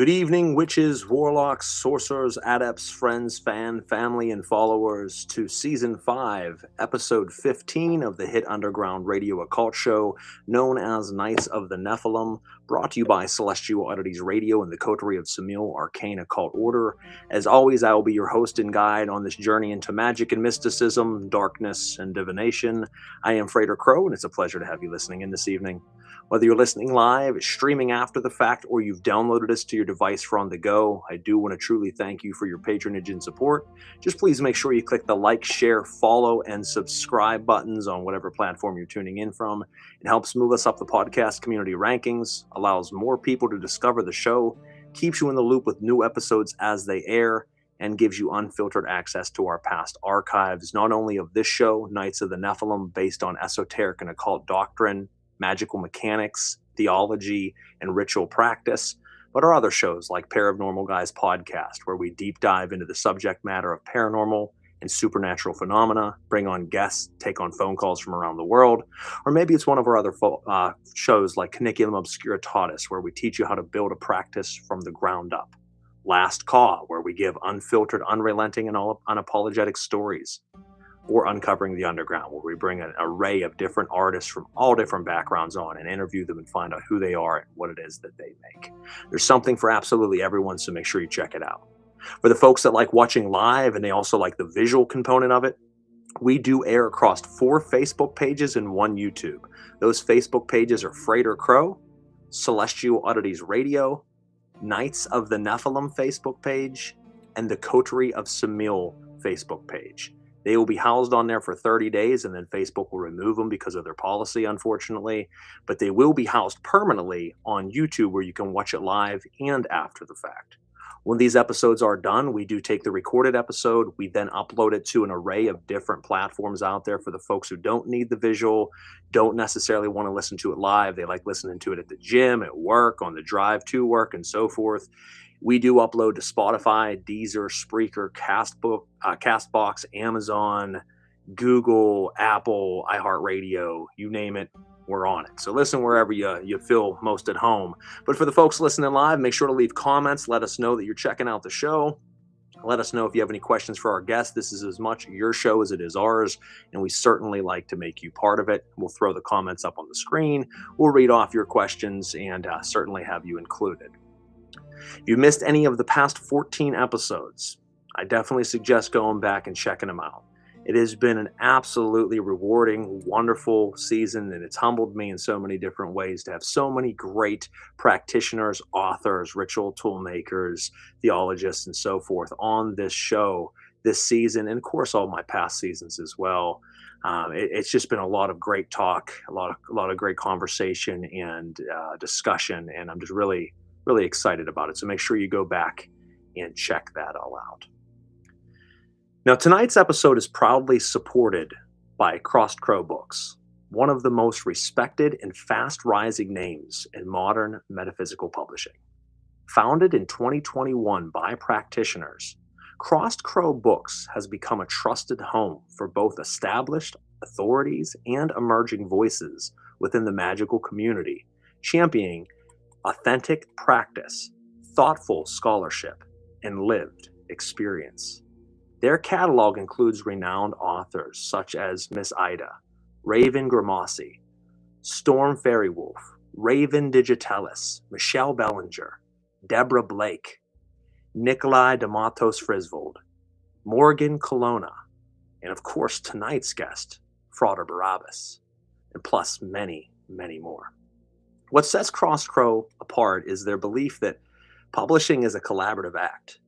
Good evening, witches, warlocks, sorcerers, adepts, friends, family, and followers to Season 5, Episode 15 of the hit underground radio occult show known as Knights of the Nephilim, brought to you by Celestial Oddities Radio and the Coterie of Semil Arcane Occult Order. As always, I will be your host and guide on this journey into magic and mysticism, darkness, and divination. I am Frater Crow, and it's a pleasure to have you listening in this evening. Whether you're listening live, streaming after the fact, or you've downloaded us to your device for on the go, I do want to truly thank you for your patronage and support. Just please make sure you click the like, share, follow, and subscribe buttons on whatever platform you're tuning in from. It helps move us up the podcast community rankings, allows more people to discover the show, keeps you in the loop with new episodes as they air, and gives you unfiltered access to our past archives, not only of this show, Knights of the Nephilim, based on esoteric and occult doctrine, magical mechanics, theology, and ritual practice, but our other shows like Paranormal Guys Podcast, where we deep dive into the subject matter of paranormal and supernatural phenomena, bring on guests, take on phone calls from around the world, or maybe it's one of our other shows like Curriculum Obscuritatis, where we teach you how to build a practice from the ground up. Last Call, where we give unfiltered, unrelenting, and unapologetic stories. Or Uncovering the Underground, where we bring an array of different artists from all different backgrounds on and interview them and find out who they are and what it is that they make. There's something for absolutely everyone, so make sure you check it out. For the folks that like watching live and they also like the visual component of it, we do air across 4 Facebook pages and 1 YouTube. Those Facebook pages are Frater Crow, Celestial Oddities Radio, Knights of the Nephilim Facebook page, and the Coterie of Semil Facebook page. They will be housed on there for 30 days, and then Facebook will remove them because of their policy, unfortunately. But they will be housed permanently on YouTube, where you can watch it live and after the fact. When these episodes are done, we do take the recorded episode. We then upload it to an array of different platforms out there for the folks who don't need the visual, don't necessarily want to listen to it live. They like listening to it at the gym, at work, on the drive to work, and so forth. We do upload to Spotify, Deezer, Spreaker, Castbox, Amazon, Google, Apple, iHeartRadio, you name it, we're on it. So listen wherever you feel most at home. But for the folks listening live, make sure to leave comments. Let us know that you're checking out the show. Let us know if you have any questions for our guests. This is as much your show as it is ours, and we certainly like to make you part of it. We'll throw the comments up on the screen. We'll read off your questions and certainly have you included. If you missed any of the past 14 episodes, I definitely suggest going back and checking them out. It has been an absolutely rewarding, wonderful season, and it's humbled me in so many different ways to have so many great practitioners, authors, ritual tool makers, theologians, and so forth on this show this season, and of course all my past seasons as well. It's just been a lot of great talk, a lot of great conversation and discussion, and I'm just really excited about it. So make sure you go back and check that all out. Now, tonight's episode is proudly supported by Crossed Crow Books, one of the most respected and fast-rising names in modern metaphysical publishing. Founded in 2021 by practitioners, Crossed Crow Books has become a trusted home for both established authorities and emerging voices within the magical community, championing authentic practice, thoughtful scholarship, and lived experience. Their catalog includes renowned authors such as Miss Ida, Raven Grimassi, Storm Fairywolf, Raven Digitalis, Michelle Bellinger, Deborah Blake, Nikolai de Matos Frisvold, Morgan Colonna, and of course tonight's guest, Frater Barrabbas, and plus many, many more. What sets Crossed Crow apart is their belief that publishing is a collaborative act.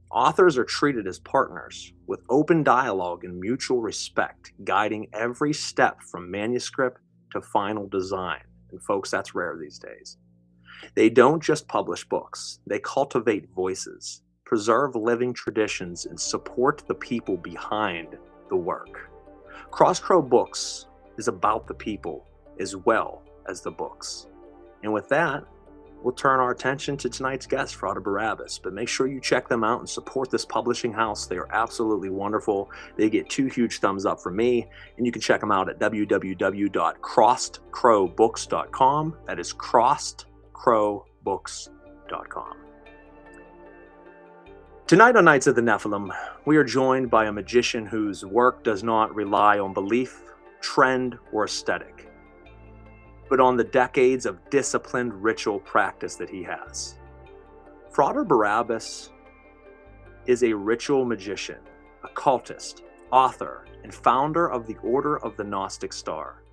Authors are treated as partners with open dialogue and mutual respect, guiding every step from manuscript to final design. And folks, that's rare these days. They don't just publish books. They cultivate voices, preserve living traditions, and support the people behind the work. Crossed Crow Books is about the people as well as the books. And with that, we'll turn our attention to tonight's guest, Frater Barrabbas. But make sure you check them out and support this publishing house. They are absolutely wonderful. They get 2 huge thumbs up from me. And you can check them out at www.crossedcrowbooks.com. That is crossedcrowbooks.com. Tonight on Knights of the Nephilim, we are joined by a magician whose work does not rely on belief, trend, or aesthetic, but on the decades of disciplined ritual practice that he has. Frater Barrabbas is a ritual magician, occultist, author, and founder of the Order of the Gnostic Star.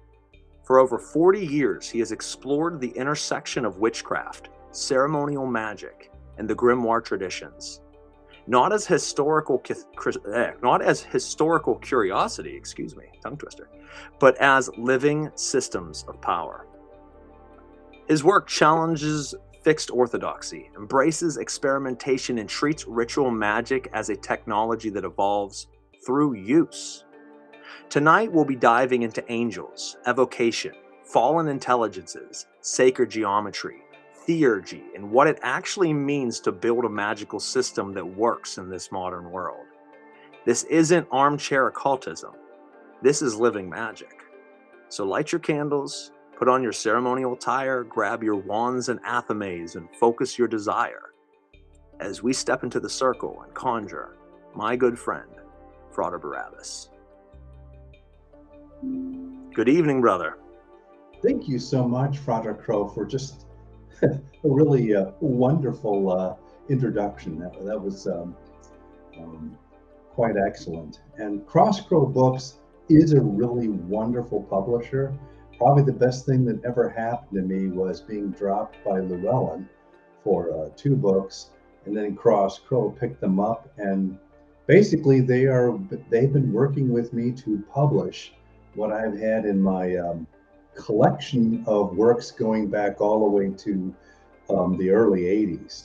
For over 40 years, he has explored the intersection of witchcraft, ceremonial magic, and the grimoire traditions. Not as historical curiosity, tongue twister, but as living systems of power. His work challenges fixed orthodoxy, embraces experimentation, and treats ritual magic as a technology that evolves through use. Tonight, we'll be diving into angels, evocation, fallen intelligences, sacred geometry, theurgy, and what it actually means to build a magical system that works in this modern world. This isn't armchair occultism. This is living magic. So light your candles, put on your ceremonial attire, grab your wands and athames, and focus your desire as we step into the circle and conjure my good friend, Frater Barrabbas. Good evening, brother. Thank you so much, Frater Crow, for just a really wonderful introduction. That was quite excellent. And Cross Crow Books is a really wonderful publisher. Probably the best thing that ever happened to me was being dropped by Llewellyn for 2 books, and then Cross Crow picked them up, and basically they've been working with me to publish what I've had in my collection of works going back all the way to the early 80s.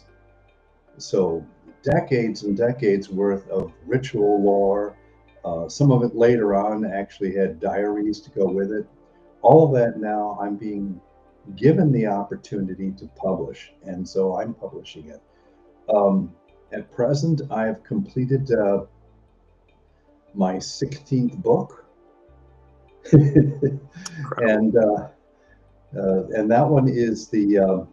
So decades and decades worth of ritual lore. Some of it later on actually had diaries to go with it. All of that now I'm being given the opportunity to publish, and so I'm publishing it. At present, I've completed my 16th book. and that one is the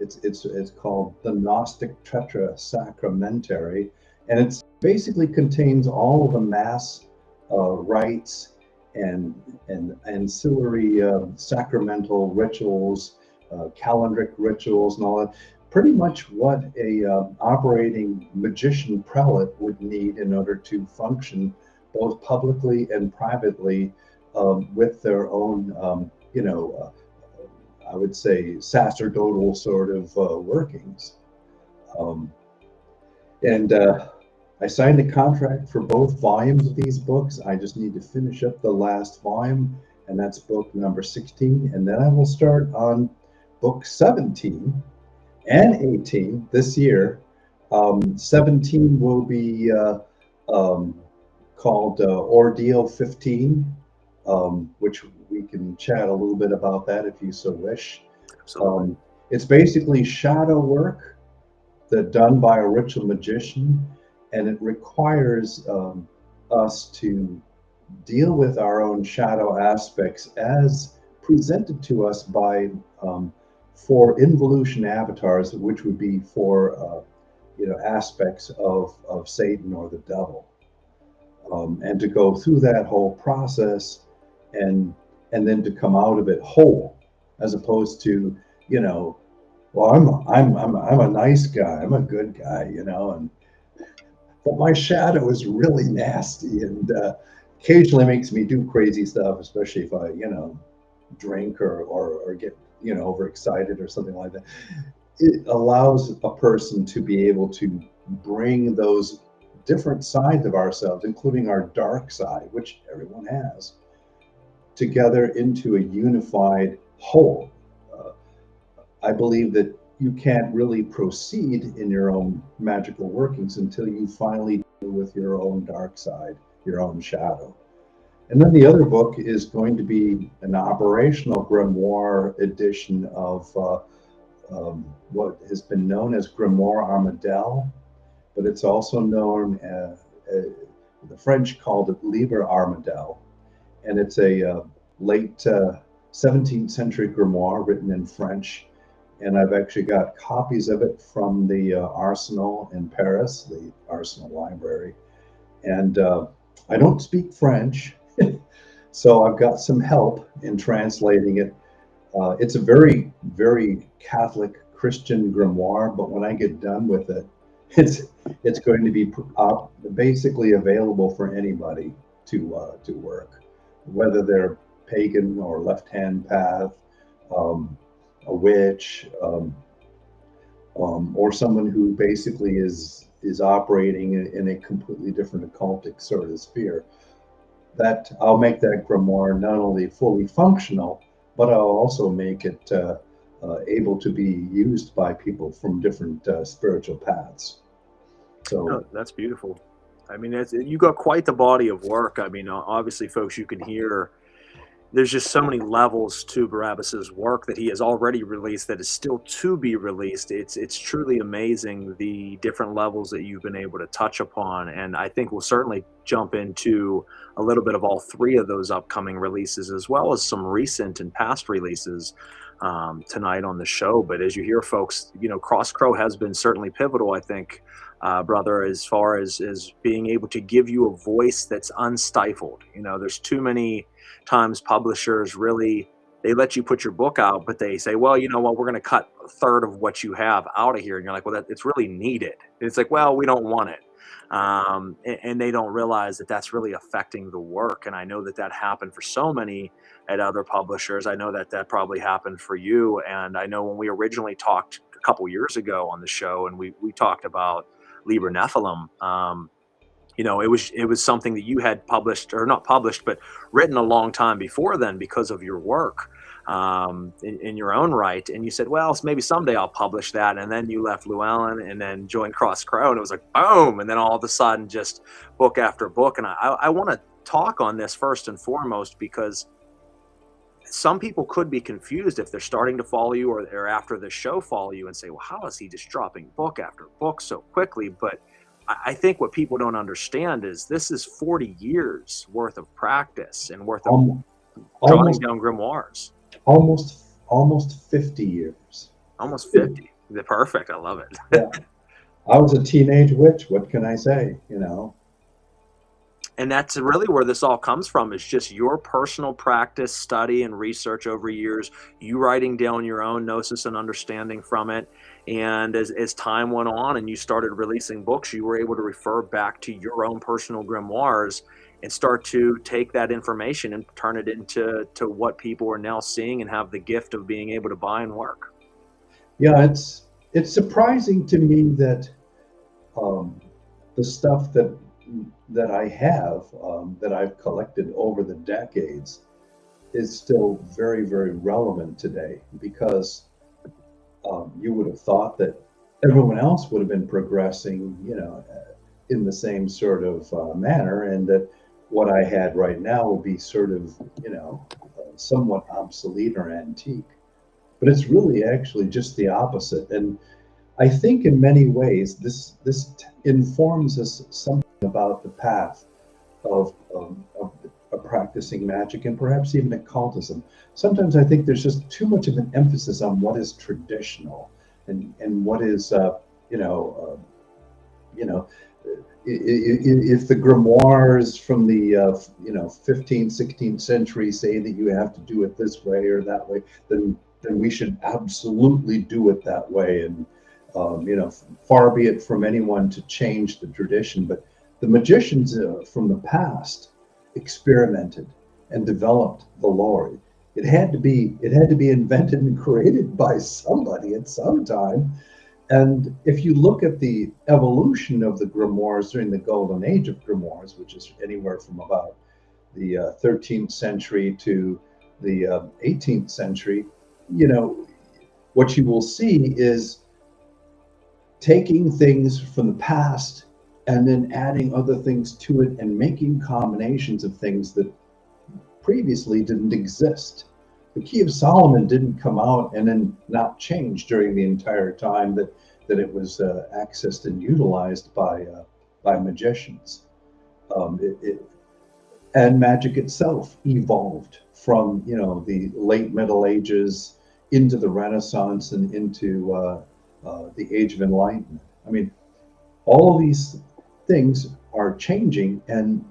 it's called the Gnostic Tetrasacramentary, and it's basically contains all of the mass rites and ancillary sacramental rituals, calendric rituals, and all that. Pretty much what a operating magician prelate would need in order to function both publicly and privately with their own, I would say, sacerdotal sort of workings. I signed a contract for both volumes of these books. I just need to finish up the last volume, and that's book number 16. And then I will start on book 17 and 18 this year. 17 will be called Ordeal 15, which we can chat a little bit about that if you so wish. Absolutely. It's basically shadow work that done by a ritual magician, and it requires us to deal with our own shadow aspects as presented to us by 4 involution avatars, which would be 4 aspects of Satan or the devil. And to go through that whole process and then to come out of it whole, as opposed to, well, I'm a nice guy, I'm a good guy, but my shadow is really nasty and occasionally makes me do crazy stuff, especially if I, drink or get, overexcited or something like that. It allows a person to be able to bring those different sides of ourselves, including our dark side, which everyone has, together into a unified whole. I believe that you can't really proceed in your own magical workings until you finally deal with your own dark side, your own shadow. And then the other book is going to be an operational grimoire edition of what has been known as Grimoire Armadale, but it's also known as, the French called it Livre Armadale. And it's a late 17th century grimoire written in French. and I've actually got copies of it from the Arsenal in Paris, the Arsenal Library. And I don't speak French, so I've got some help in translating it. It's a very, very Catholic Christian grimoire, but when I get done with it, it's going to be basically available for anybody to work, whether they're pagan or left-hand path, a witch, or someone who basically is operating in a completely different occultic sort of sphere. That I'll make that grimoire not only fully functional, but I'll also make it able to be used by people from different spiritual paths. So oh, that's beautiful. I mean, you got quite the body of work. I mean, obviously, folks, you can hear there's just so many levels to Barrabbas's work that he has already released that is still to be released. It's truly amazing the different levels that you've been able to touch upon, and I think we'll certainly jump into a little bit of all three of those upcoming releases, as well as some recent and past releases tonight on the show. But as you hear, folks, you know, Cross Crow has been certainly pivotal, I think, brother, as far as being able to give you a voice that's unstifled. You know, there's too many times publishers really, they let you put your book out, but they say, well, you know what, we're going to cut a third of what you have out of here. And you're like, well, it's really needed. And it's like, well, we don't want it. And they don't realize that that's really affecting the work. And I know that that happened for so many at other publishers. I know that that probably happened for you. And I know when we originally talked a couple years ago on the show, and we talked about Liber Nephilim, you know, it was something that you had published, or not published, but written a long time before then because of your work in your own right. And you said, well, maybe someday I'll publish that. And then you left Llewellyn and then joined Cross Crow, and it was like, boom. And then all of a sudden, just book after book. And I want to talk on this first and foremost, because some people could be confused if they're starting to follow you, or after the show follow you and say, well, how is he just dropping book after book so quickly? But I think what people don't understand is this is 40 years worth of practice and worth of drawing down grimoires. Almost 50 years. Almost 50. They're perfect. I love it. Yeah. I was a teenage witch. What can I say? You know. And that's really where this all comes from. It's just your personal practice, study, and research over years, you writing down your own gnosis and understanding from it. And as time went on and you started releasing books, you were able to refer back to your own personal grimoires and start to take that information and turn it into what people are now seeing and have the gift of being able to buy and work. Yeah, it's surprising to me that the stuff that I have, that I've collected over the decades, is still very, very relevant today, because you would have thought that everyone else would have been progressing, you know, in the same sort of manner, and that what I had right now would be sort of, you know, somewhat obsolete or antique. But it's really actually just the opposite. And I think in many ways this informs us something about the path of practicing magic, and perhaps even occultism. Sometimes I think there's just too much of an emphasis on what is traditional and what is if the grimoires from the 15th, 16th century say that you have to do it this way or that way, then we should absolutely do it that way. And far be it from anyone to change the tradition, but the magicians from the past experimented and developed the lore. It had to be invented and created by somebody at some time. And if you look at the evolution of the grimoires during the golden age of grimoires, which is anywhere from about the 13th century to the 18th century, what you will see is taking things from the past and then adding other things to it and making combinations of things that previously didn't exist. The Key of Solomon didn't come out and then not change during the entire time that it was accessed and utilized by magicians. And magic itself evolved from the late Middle Ages into the Renaissance and into the Age of Enlightenment. I mean, all of these things are changing, and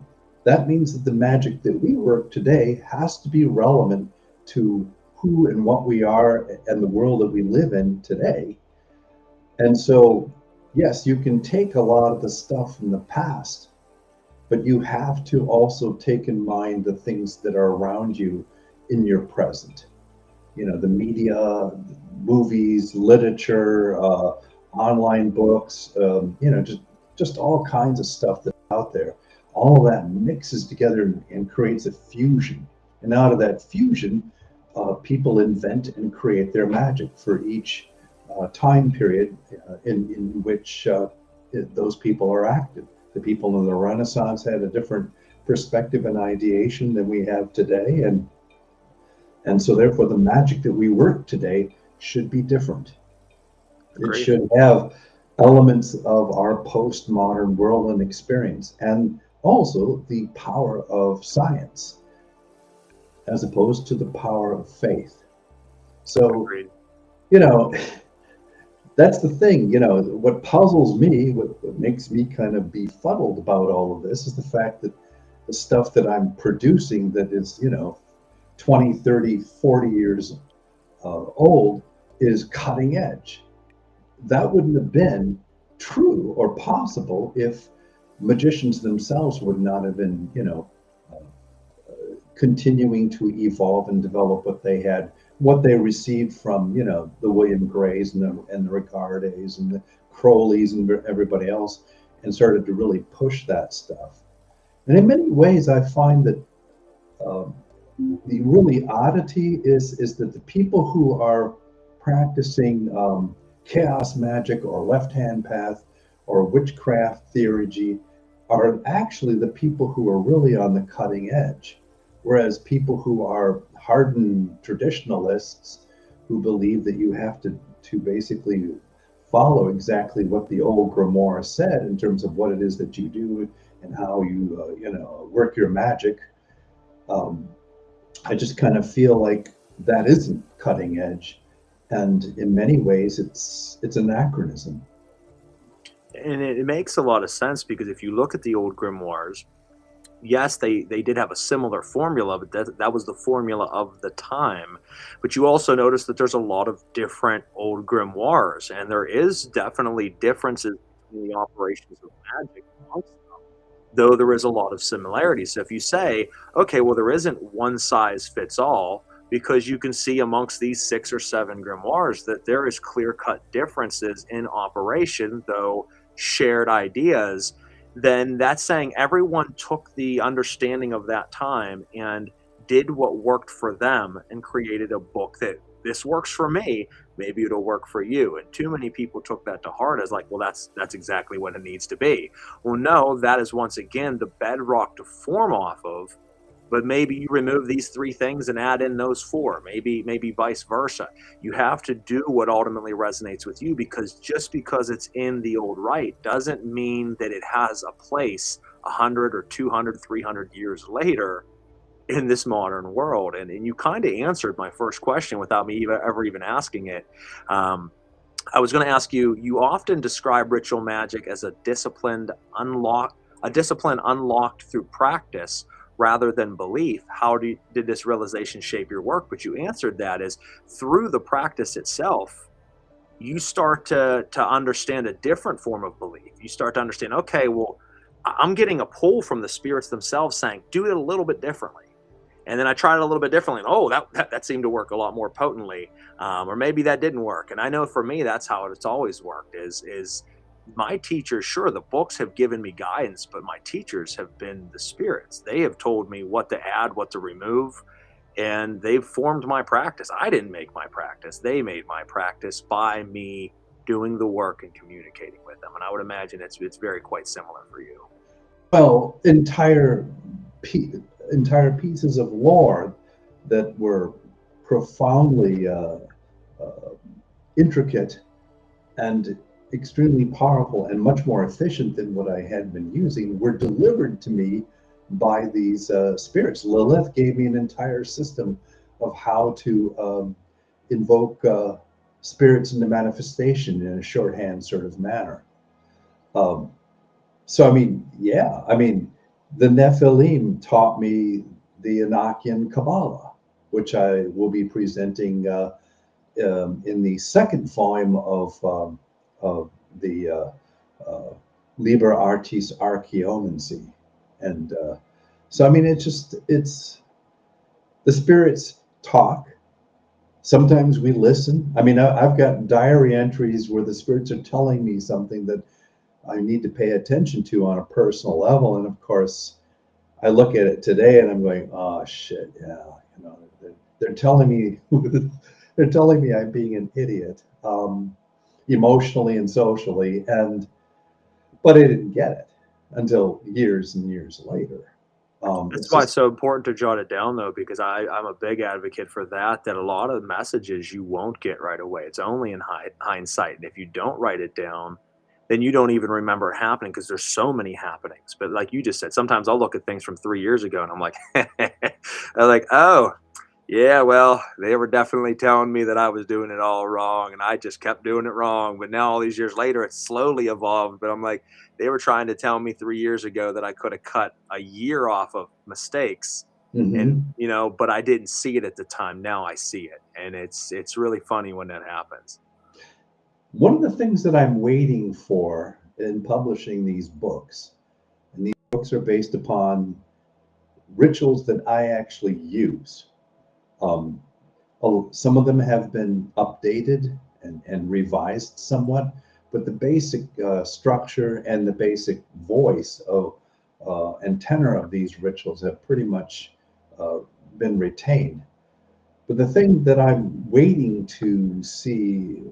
that means that the magic that we work today has to be relevant to who and what we are and the world that we live in today. And so, yes, you can take a lot of the stuff from the past, but you have to also take in mind the things that are around you in your present. You know, the media, movies, literature, online books, you know, just all kinds of stuff that's out there. All of that mixes together and creates a fusion. And out of that fusion, people invent and create their magic for each time period in which those people are active. The people in the Renaissance had a different perspective and ideation than we have today, and so therefore the magic that we work today should be different. Great. It should have elements of our postmodern world and experience, and also the power of science as opposed to the power of faith. So, you know, that's the thing, you know, what puzzles me, what makes me kind of befuddled about all of this is the fact that the stuff that I'm producing that is, you know, 20, 30, 40 years old is cutting edge. That wouldn't have been true or possible if magicians themselves would not have been, you know, continuing to evolve and develop what they had, what they received from, you know, the William Grays and the Ricardes and the Crowleys and everybody else, and started to really push that stuff. And in many ways, I find that the really oddity is that the people who are practicing chaos magic or left-hand path or witchcraft theurgy are actually the people who are really on the cutting edge. Whereas people who are hardened traditionalists who believe that you have to basically follow exactly what the old grimoire said in terms of what it is that you do and how you, you know, work your magic, I just kind of feel like that isn't cutting edge. And in many ways, it's anachronism. And it makes a lot of sense, because if you look at the old grimoires, yes, they did have a similar formula, but that was the formula of the time. But you also notice that there's a lot of different old grimoires, and there is definitely differences in the operations of magic amongst them, though there is a lot of similarities. So if you say, okay, well, there isn't one size fits all, because you can see amongst these 6 or 7 grimoires that there is clear-cut differences in operation, though shared ideas, then that's saying everyone took the understanding of that time and did what worked for them and created a book that this works for me, maybe it'll work for you. And too many people took that to heart as like, well, that's exactly what it needs to be. Well, no, that is once again the bedrock to form off of. But maybe you remove these 3 things and add in those 4, maybe vice versa. You have to do what ultimately resonates with you, because just because it's in the old rite doesn't mean that it has a place 100 or 200, 300 years later in this modern world. And you kind of answered my first question without me ever even asking it. I was going to ask you, you often describe ritual magic as a discipline unlocked through practice rather than belief. How did this realization shape your work? But you answered that as through the practice itself, you start to understand a different form of belief. You start to understand, okay, well, I'm getting a pull from the spirits themselves saying, do it a little bit differently. And then I tried it a little bit differently. And, oh, that seemed to work a lot more potently. Or maybe that didn't work. And I know for me, that's how it's always worked is my teachers, sure, the books have given me guidance, but my teachers have been the spirits. They have told me what to add, what to remove, and they've formed my practice. I didn't make my practice. They made my practice by me doing the work and communicating with them. And I would imagine it's very quite similar for you. Well, entire pieces of lore that were profoundly intricate and extremely powerful and much more efficient than what I had been using were delivered to me by these spirits. Lilith gave me an entire system of how to invoke spirits into manifestation in a shorthand sort of manner. So, I mean, yeah, I mean, the Nephilim taught me the Enochian Kabbalah, which I will be presenting in the second volume of the Liber Artis Archaeomancy. And so, I mean, it's the spirits talk. Sometimes we listen. I mean, I've got diary entries where the spirits are telling me something that I need to pay attention to on a personal level. And of course, I look at it today and I'm going, oh shit, yeah, you know, they're telling me they're telling me I'm being an idiot, emotionally and socially, but I didn't get it until years and years later. That's why it's so important to jot it down, though, because I'm a big advocate for that a lot of messages you won't get right away. It's only in hindsight. And if you don't write it down, then you don't even remember it happening because there's so many happenings. But like you just said, sometimes I'll look at things from 3 years ago and I'm like, I'm like, oh, yeah, well, they were definitely telling me that I was doing it all wrong and I just kept doing it wrong. But now all these years later, it's slowly evolved. But I'm like, they were trying to tell me 3 years ago that I could have cut a year off of mistakes. And, you know, but I didn't see it at the time. Now I see it. And it's really funny when that happens. One of the things that I'm waiting for in publishing these books, and these books are based upon rituals that I actually use. Some of them have been updated and revised somewhat, but the basic structure and the basic voice of and tenor of these rituals have pretty much been retained. But the thing that I'm waiting to see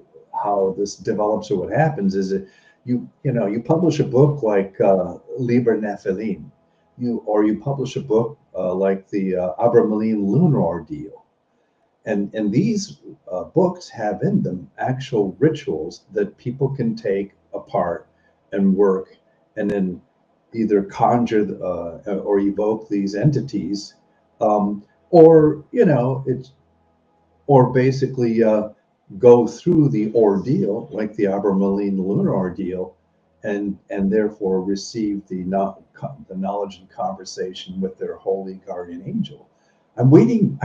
how this develops or what happens is that you publish a book like Liber Nephilim, you publish a book like the Abramelin Lunar Ordeal, and these books have in them actual rituals that people can take apart and work, and then either conjure or evoke these entities, or basically go through the ordeal, like the Abramelin Lunar Ordeal, and therefore receive the knowledge and conversation with their holy guardian angel. I'm waiting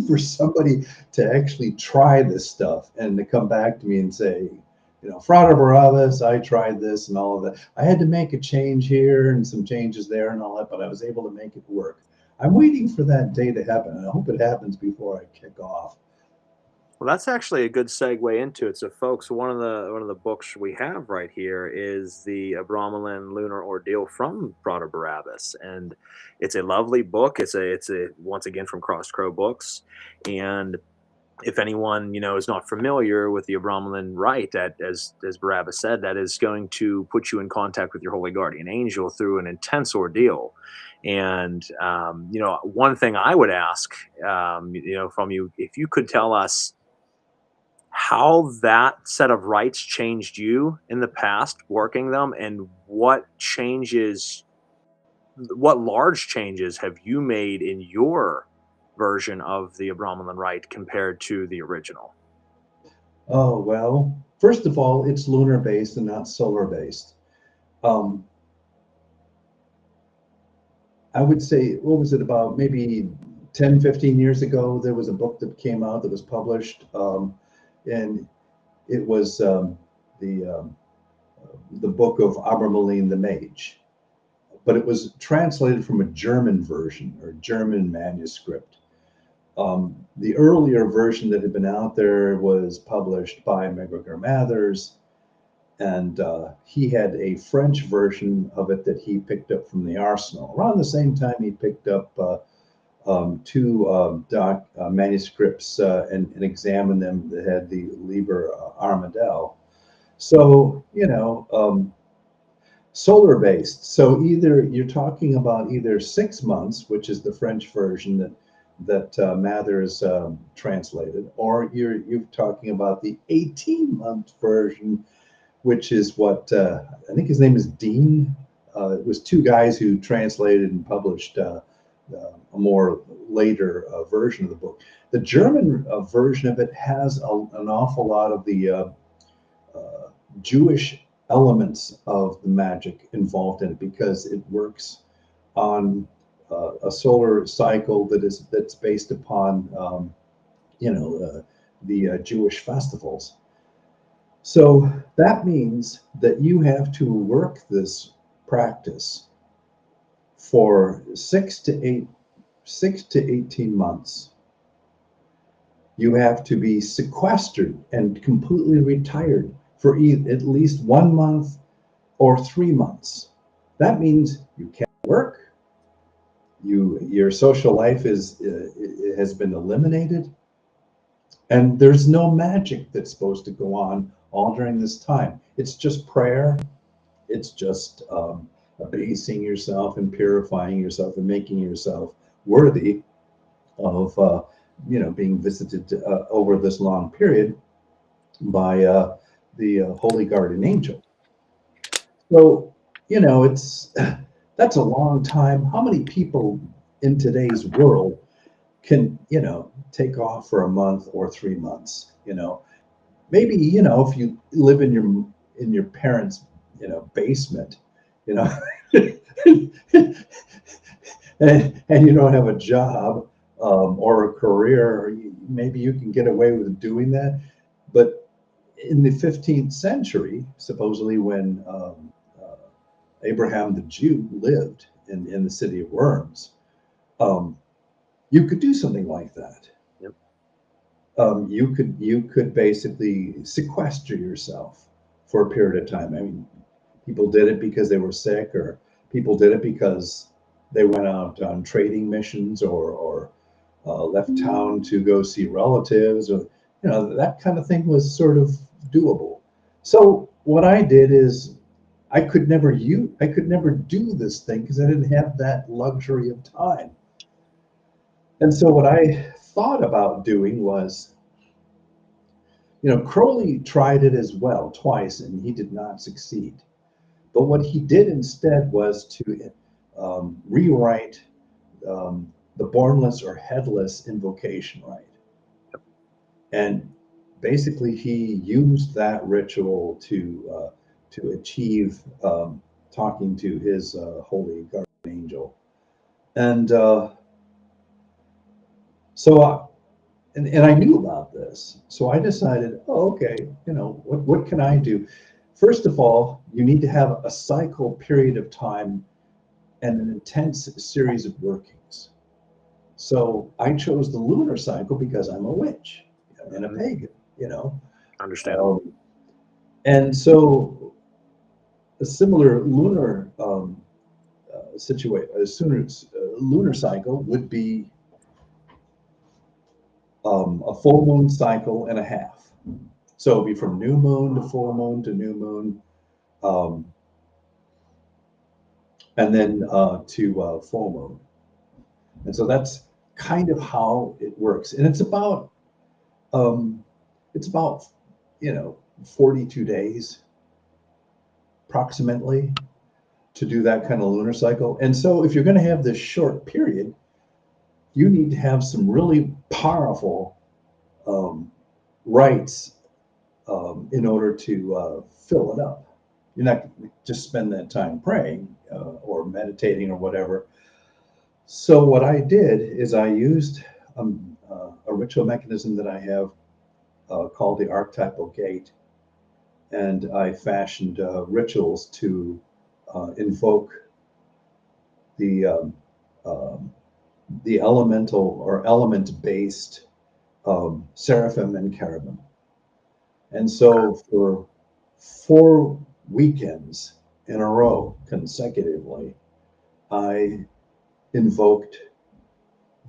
for somebody to actually try this stuff and to come back to me and say, Frater Barrabbas, I tried this and all of that. I had to make a change here and some changes there and all that, but I was able to make it work. I'm waiting for that day to happen, and I hope it happens before I kick off. Well, that's actually a good segue into it. So, folks, one of the books we have right here is the Abramelin Lunar Ordeal from Frater Barrabbas, and it's a lovely book. It's a once again from Crossed Crow Books, and if anyone is not familiar with the Abramelin rite, as Barrabbas said, that is going to put you in contact with your holy guardian angel through an intense ordeal. And one thing I would ask, from you, if you could tell us how that set of rites changed you in the past working them, and what large changes have you made in your version of the Abramelin rite compared to the original? Oh, well, first of all, it's lunar based and not solar based. I would say, what was it, about maybe 10, 15 years ago, there was a book that came out that was published, and it was the book of Abramelin the Mage, but it was translated from a German version or German manuscript. The earlier version that had been out there was published by Magick Mathers, and he had a French version of it that he picked up from the Arsenal. Around the same time, he picked up two manuscripts and examined them that had the Liber Armadel. So, solar based. So either you're talking about either 6 months, which is the French version that Mathers translated, or you're talking about the 18-month version, which is what I think his name is Dean. It was two guys who translated and published a more later version of the book. The German version of it has an awful lot of the Jewish elements of the magic involved in it, because it works on a solar cycle that's based upon the Jewish festivals. So that means that you have to work this practice for 6 to 18 months. You have to be sequestered and completely retired for at least 1 month or 3 months. That means you can't work. Your social life has been eliminated, and there's no magic that's supposed to go on all during this time. It's just prayer. It's just abasing yourself and purifying yourself and making yourself worthy of being visited over this long period by the holy guardian angel. So that's a long time. How many people in today's world can take off for a month or 3 months? Maybe if you live in your parents' basement, and you don't have a job or a career, maybe you can get away with doing that. But in the 15th century, supposedly when Abraham the Jew lived in the city of Worms, you could do something like that. Yep. You could basically sequester yourself for a period of time. I mean, people did it because they were sick, or people did it because they went out on trading missions, or left town to go see relatives, or that kind of thing was sort of doable. So what I did is I could never do this thing because I didn't have that luxury of time. And so what I thought about doing was, Crowley tried it as well twice, and he did not succeed. But what he did instead was to rewrite the bornless or headless invocation rite. And basically he used that ritual to achieve talking to his holy guardian angel. And so I knew about this. So I decided, okay, what can I do? First of all, you need to have a cycle period of time and an intense series of workings. So I chose the lunar cycle because I'm a witch and a pagan, Understandable. And so a similar lunar lunar cycle would be a full moon cycle and a half. So it'll be from new moon to full moon to new moon, and then to full moon. And so that's kind of how it works. And it's about 42 days approximately to do that kind of lunar cycle. And so if you're going to have this short period, you need to have some really powerful rites in order to fill it up. You're not just spend that time praying or meditating or whatever. So what I did is I used a ritual mechanism that I have called the archetypal gate, and I fashioned rituals to invoke the elemental or element-based seraphim and cherubim. And so for 4 weekends in a row consecutively, I invoked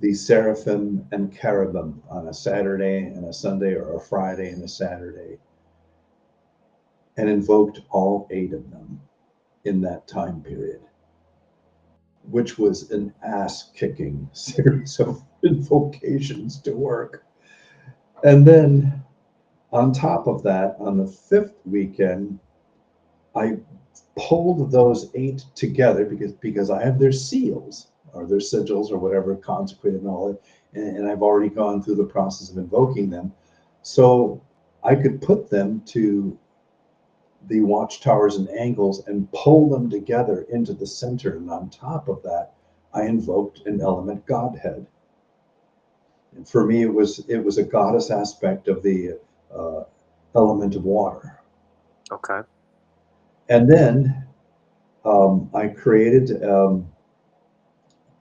the seraphim and cherubim on a Saturday and a Sunday, or a Friday and a Saturday, and invoked all 8 of them in that time period, which was an ass-kicking series of invocations to work. And then on top of that, on the 5th weekend, I pulled those 8 together because I have their seals or their sigils or whatever, consecrated and all that. And I've already gone through the process of invoking them. So I could put them to the watchtowers and angles and pull them together into the center. And on top of that, I invoked an element godhead. And for me, it was a goddess aspect of the element of water. Okay. And then I created,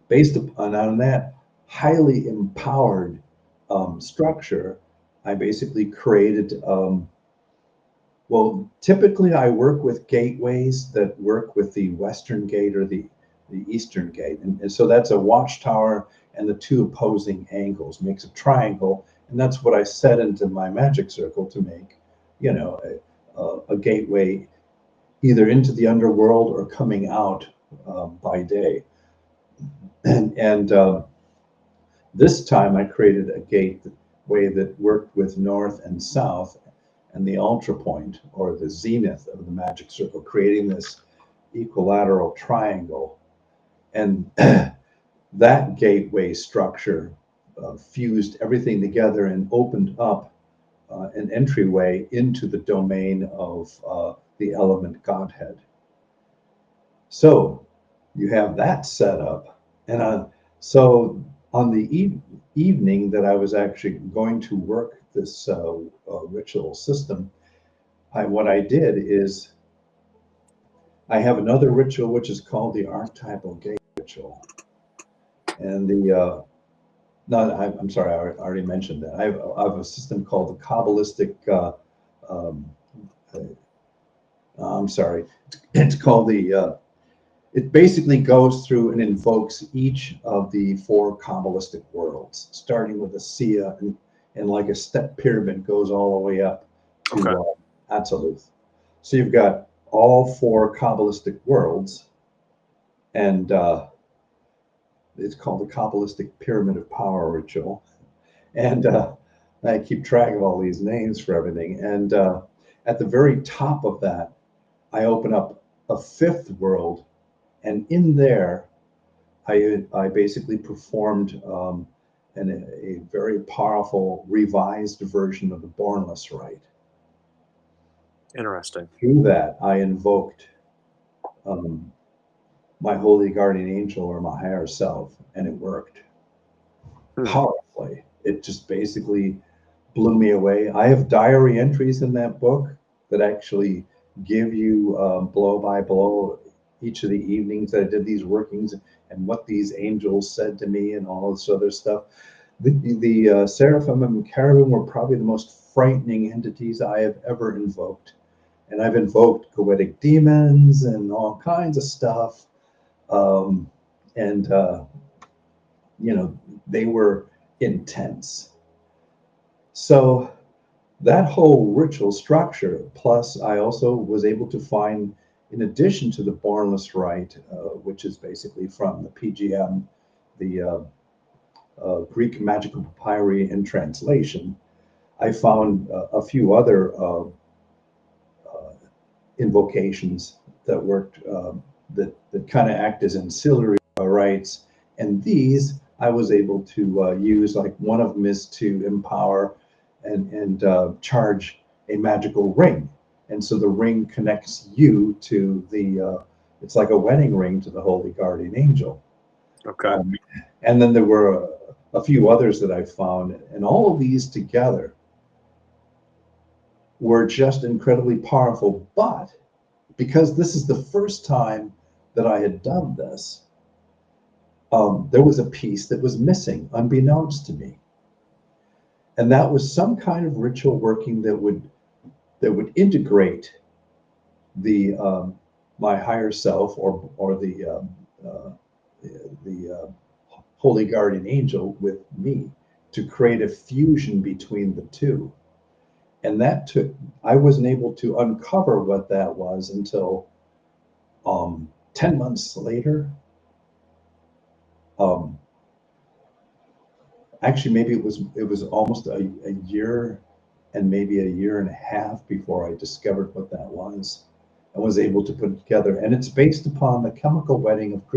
based on that highly empowered structure, I basically created, well, typically I work with gateways that work with the Western gate or the Eastern gate. And so that's a watchtower and the two opposing angles makes a triangle. And that's what I set into my magic circle to make, you know, a gateway either into the underworld or coming out by day. And this time I created a gateway that worked with north and south and the ultra point or the zenith of the magic circle, creating this equilateral triangle. And that gateway structure fused everything together and opened up an entryway into the domain of the element Godhead. So you have that set up. And so on the evening that I was actually going to work this ritual system, what I did is I have another ritual which is called the archetypal gate ritual. And I'm sorry, I already mentioned that. I have a system called the Kabbalistic, I'm sorry, it's called the, it basically goes through and invokes each of the four Kabbalistic worlds, starting with a Sia and like a step pyramid goes all the way up to Absolute. So you've got all four Kabbalistic worlds, and it's called the Kabbalistic Pyramid of Power Ritual. And I keep track of all these names for everything. And at the very top of that, I open up a fifth world. And in there, I basically performed a very powerful revised version of the Bornless Rite. Interesting. Through that, I invoked my holy guardian angel or my higher self, and it worked powerfully. It just basically blew me away. I have diary entries in that book that actually give you blow by blow each of the evenings that I did these workings and what these angels said to me and all this other stuff. The seraphim and cherubim were probably the most frightening entities I have ever invoked. And I've invoked goetic demons and all kinds of stuff. You know, they were intense. So that whole ritual structure, plus I also was able to find, in addition to the Bornless Rite, which is basically from the PGM, the Greek Magical Papyri in translation, I found a few other invocations that worked, that kind of act as ancillary rites. And these I was able to use, like one of them is to empower and charge a magical ring. And so the ring connects you to the, it's like a wedding ring to the Holy Guardian Angel. Okay. And then there were a few others that I found, and all of these together were just incredibly powerful. But because this is the first time that I had done this, there was a piece that was missing, unbeknownst to me. And that was some kind of ritual working that would integrate the my higher self or the Holy Guardian Angel with me to create a fusion between the two. And that I wasn't able to uncover what that was until 10 months later. Actually, maybe it was almost a year and maybe a year and a half before I discovered what that was and was able to put it together. And it's based upon the chemical wedding of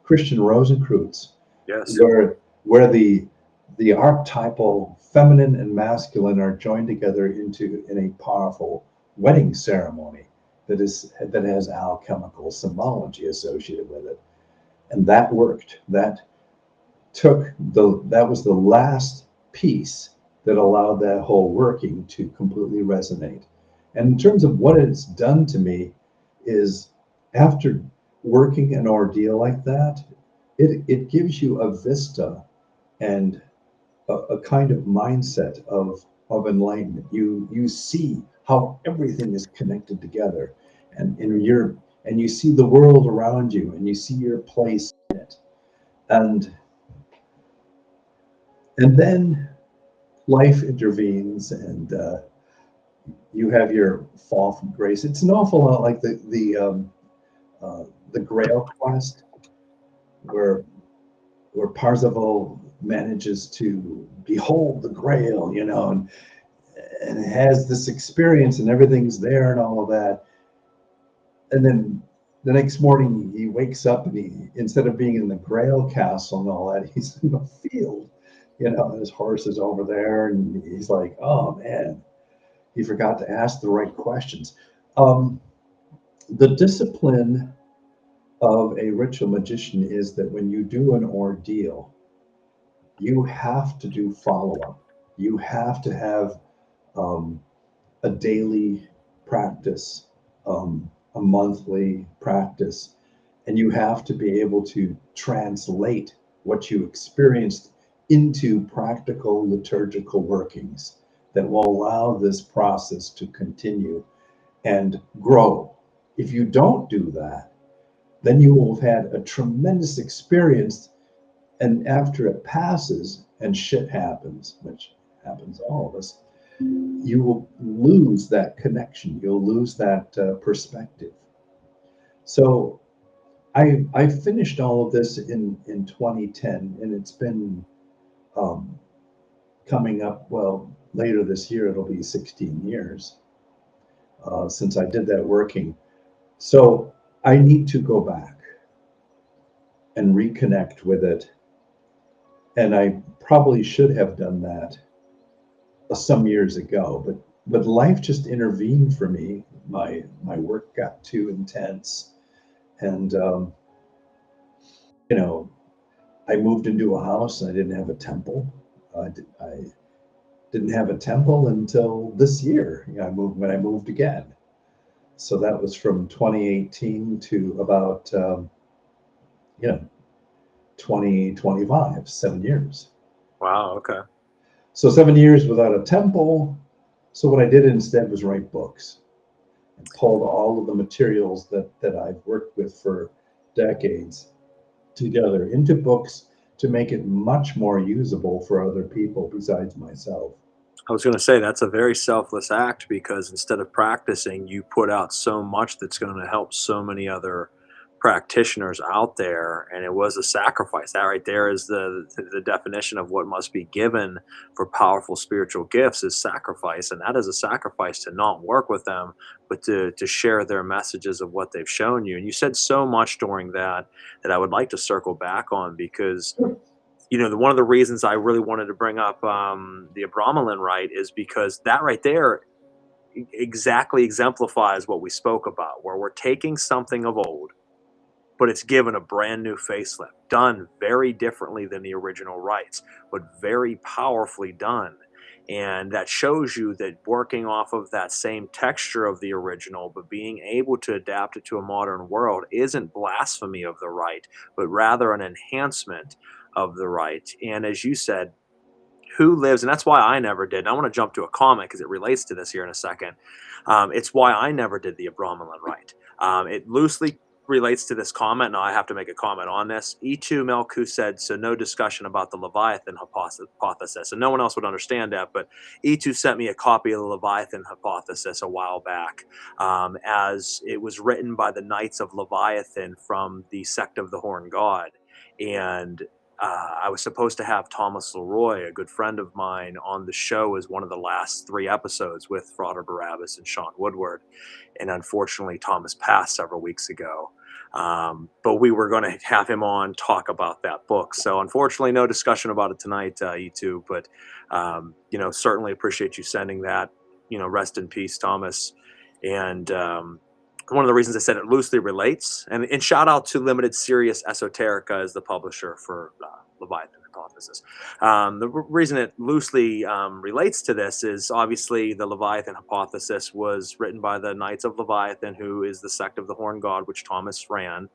Christian Rosenkreutz, Yes. where the archetypal feminine and masculine are joined together in a powerful wedding ceremony that has alchemical symbology associated with it. And that worked. That was the last piece that allowed that whole working to completely resonate. And in terms of what it's done to me is, after working an ordeal like that, it gives you a vista and a kind of mindset of enlightenment. You see how everything is connected together, and you see the world around you, and you see your place in it, and then life intervenes, and you have your fall from grace. It's an awful lot like the Grail quest, where Parzival manages to behold the Grail, and has this experience, and everything's there and all of that. And then the next morning he wakes up, and instead of being in the Grail castle and all that, he's in the field, and his horse is over there, and he's like, oh man, he forgot to ask the right questions. The discipline of a ritual magician is that when you do an ordeal, you have to do follow-up. You have to have a daily practice, a monthly practice, and you have to be able to translate what you experienced into practical liturgical workings that will allow this process to continue and grow. If you don't do that, then you will have had a tremendous experience, and after it passes and shit happens, which happens to all of us, you will lose that connection. You'll lose that perspective. So I finished all of this in 2010, and it's been coming up, well, later this year, it'll be 16 years since I did that working. So I need to go back and reconnect with it. And I probably should have done that some years ago, but life just intervened for me. My work got too intense, and I moved into a house, and I didn't have a temple. I didn't have a temple until this year. I moved again. So that was from 2018 to about 2025, 7 years. Wow. Okay. So 7 years without a temple. So what I did instead was write books, and pulled all of the materials that I've worked with for decades together into books to make it much more usable for other people besides myself. I was going to say that's a very selfless act, because instead of practicing, you put out so much that's going to help so many other practitioners out there, and it was a sacrifice. That right there is the definition of what must be given for powerful spiritual gifts, is sacrifice. And that is a sacrifice to not work with them, but to share their messages of what they've shown you. And you said so much during that I would like to circle back on, because one of the reasons I really wanted to bring up the Abramelin rite is because that right there exactly exemplifies what we spoke about, where we're taking something of old, but it's given a brand new facelift, done very differently than the original rites, but very powerfully done. And that shows you that working off of that same texture of the original, but being able to adapt it to a modern world, isn't blasphemy of the rite, but rather an enhancement of the rite. And as you said, who lives, and that's why I never did. And I want to jump to a comment because it relates to this here in a second. It's why I never did the Abramelin rite. It loosely relates to this comment. Now I have to make a comment on this. E2 Melku said, so no discussion about the Leviathan hypothesis. And no one else would understand that, but E2 sent me a copy of the Leviathan hypothesis a while back, as it was written by the Knights of Leviathan from the sect of the Horn God. And I was supposed to have Thomas Leroy, a good friend of mine, on the show as one of the last 3 episodes with Frater Barrabbas and Sean Woodward. And unfortunately, Thomas passed several weeks ago. But we were going to have him on, talk about that book. So unfortunately, no discussion about it tonight, E2. But certainly appreciate you sending that. Rest in peace, Thomas. And one of the reasons I said it loosely relates, and shout out to Limited Serious Esoterica as the publisher for Leviathan Hypothesis. The reason it loosely relates to this is obviously the Leviathan Hypothesis was written by the Knights of Leviathan, who is the sect of the Horn God, which Thomas ran,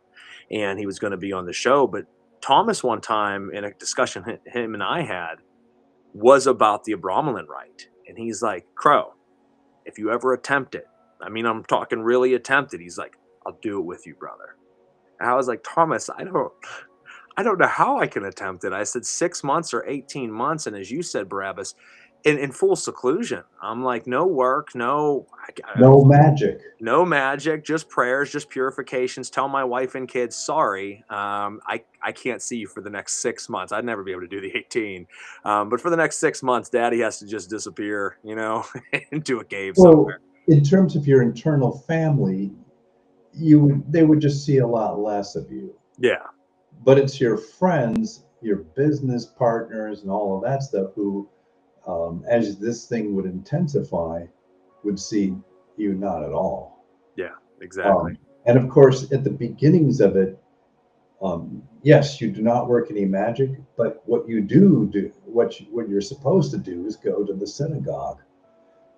and he was going to be on the show. But Thomas, one time in a discussion him and I had, was about the Abramelin rite. And he's like, Crow, if you ever attempt it, I mean, I'm talking really attempted. He's like, I'll do it with you, brother. And I was like, Thomas, I don't know how I can attempt it. I said 6 months or 18 months. And as you said, Barabbas, in full seclusion. I'm like, no work, no magic. No magic, just prayers, just purifications. Tell my wife and kids, sorry, I can't see you for the next 6 months. I'd never be able to do the 18. But for the next 6 months, Daddy has to just disappear, into a cave somewhere. In terms of your internal family, they would just see a lot less of you. Yeah. But it's your friends, your business partners, and all of that stuff who, as this thing would intensify, would see you not at all. Yeah, exactly. And of course, at the beginnings of it, yes, you do not work any magic, but what you do, what you're supposed to do is go to the synagogue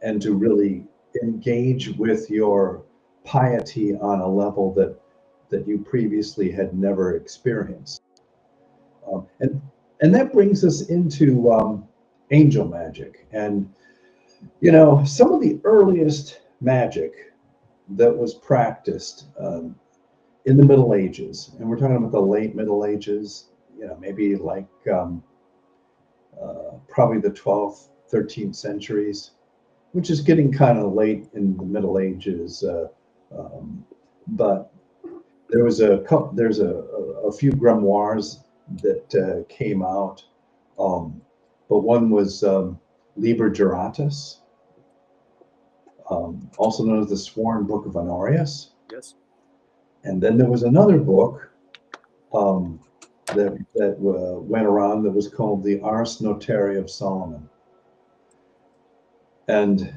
and to really engage with your piety on a level that you previously had never experienced. And that brings us into angel magic. And, some of the earliest magic that was practiced in the Middle Ages, and we're talking about the late Middle Ages, maybe like probably the 12th, 13th centuries, which is getting kind of late in the Middle Ages. But there's a few grimoires that came out, but one was Liber Juratus, also known as the Sworn Book of Honorius. Yes. And then there was another book that went around that was called the Ars Notari of Solomon. And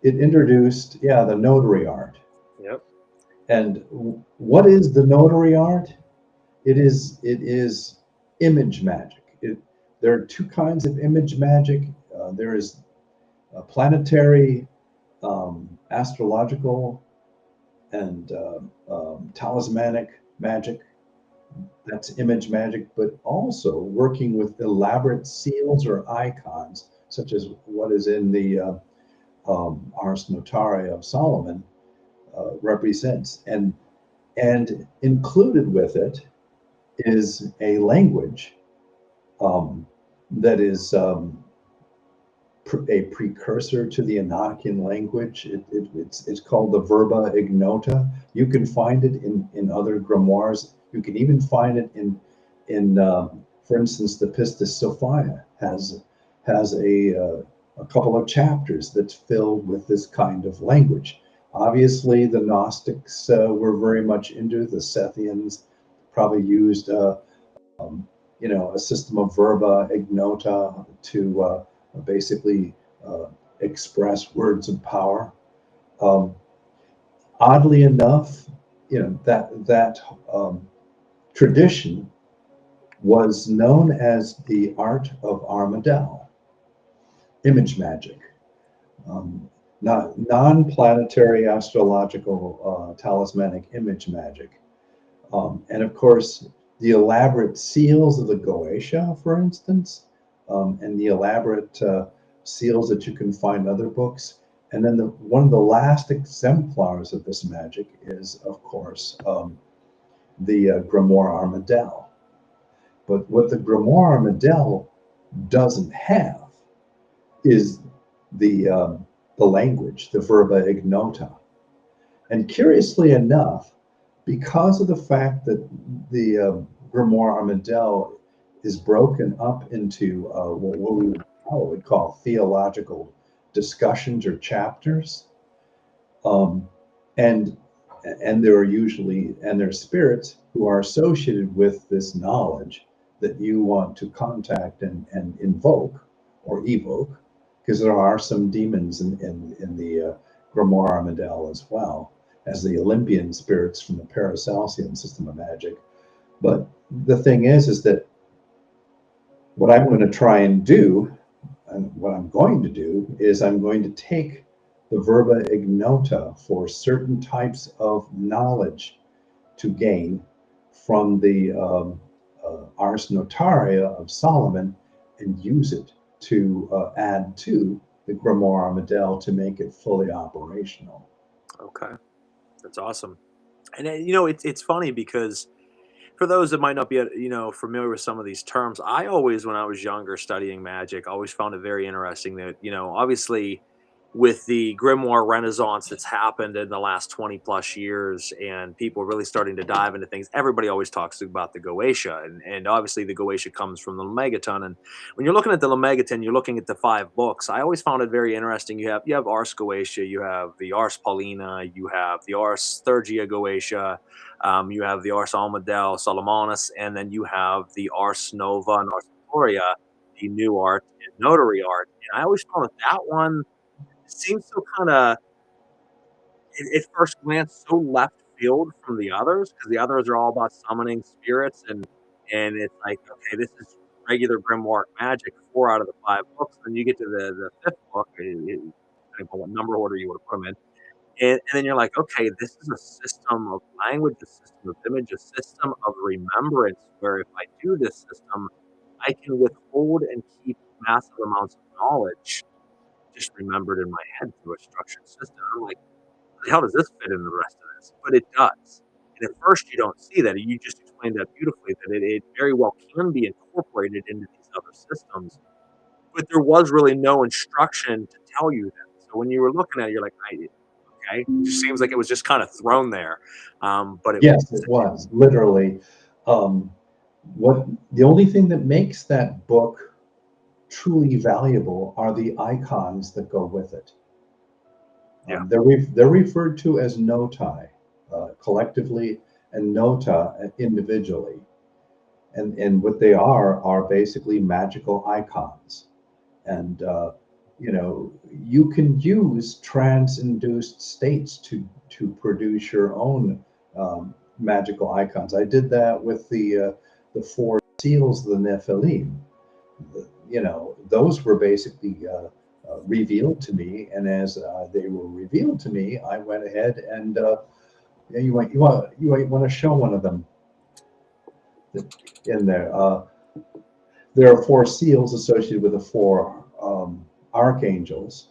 it introduced, the notary art. Yep. And what is the notary art? It is image magic. There are two kinds of image magic. There is planetary, astrological, and talismanic magic. That's image magic, but also working with elaborate seals or icons, such as what is in the Ars Notari of Solomon represents. And included with it is a language that is a precursor to the Enochian language. It's called the Verba Ignota. You can find it in other grimoires. You can even find it in for instance, the Pistis Sophia has a couple of chapters that's filled with this kind of language. Obviously, the Gnostics were very much into. The Sethians probably used a system of Verba Ignota to basically express words of power. Oddly enough, that tradition was known as the art of Armadale, image magic, non-planetary astrological talismanic image magic. And of course, the elaborate seals of the Goetia, for instance, and the elaborate seals that you can find in other books. And then one of the last exemplars of this magic is, of course, the Grimoire Armadale. But what the Grimoire Armadale doesn't have is the language, the Verba Ignota. And curiously enough, because of the fact that the Grimoire Armadale is broken up into what we would call theological discussions or chapters, and and there are usually, and there are spirits who are associated with this knowledge that you want to contact and invoke or evoke, because there are some demons in the Grimoire Armadale as well as the Olympian spirits from the Paracelsian system of magic. But the thing is that what I'm going to try and do, and what I'm going to do, is I'm going to take the verba ignota for certain types of knowledge to gain from the Ars Notaria of Solomon and use it to add to the Grimoire Armadale to make it fully operational. Okay, that's awesome. And it's funny because for those that might not be familiar with some of these terms, I always, when I was younger studying magic, always found it very interesting that obviously with the grimoire renaissance that's happened in the last 20 plus years and people really starting to dive into things, everybody always talks about the Goetia, and obviously the Goetia comes from the Lemegeton. And when you're looking at the Lemegeton, you're looking at the 5 books. I always found it very interesting. You have Ars Goetia, you have the Ars Paulina, you have the Ars Theurgia Goetia, you have the Ars Almadel Solomonus, and then you have the Ars Nova and Ars Victoria, the new art and notary art. And I always found that one seems so kind of, at first glance, so left field from the others, because the others are all about summoning spirits, and it's like, okay, this is regular grimoire magic, 4 out of the 5 books. Then you get to the 5th book, depending on what number order you want to put them in, and then you're like, okay, this is a system of language, a system of image, a system of remembrance, where if I do this system, I can withhold and keep massive amounts of knowledge just remembered in my head through a structured system. I'm like, how does this fit in the rest of this? But it does. And at first you don't see that. You just explained that beautifully, that it very well can be incorporated into these other systems. But there was really no instruction to tell you that. So when you were looking at it, you're like, okay. It just seems like it was just kind of thrown there. But yes, it was literally. What the only thing that makes that book truly valuable are the icons that go with it. Yeah. They're referred to as noti collectively and nota individually, and what they are basically magical icons. And you can use trance-induced states to produce your own magical icons. I did that with the 4 seals of the Nephilim. Those were basically revealed to me, and as they were revealed to me, I went ahead and you want to show one of them in there. There are 4 seals associated with the 4 archangels,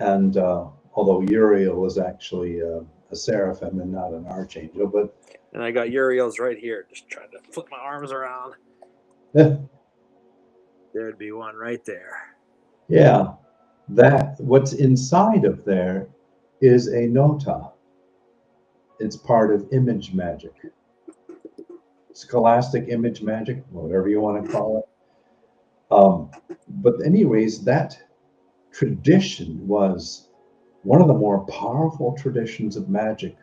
and although Uriel is actually a seraphim and not an archangel, but and I got Uriel's right here, just trying to flip my arms around. There'd be one right there. Yeah, what's inside of there is a nota. It's part of image magic, scholastic image magic, whatever you want to call it. But anyways, that tradition was one of the more powerful traditions of magic,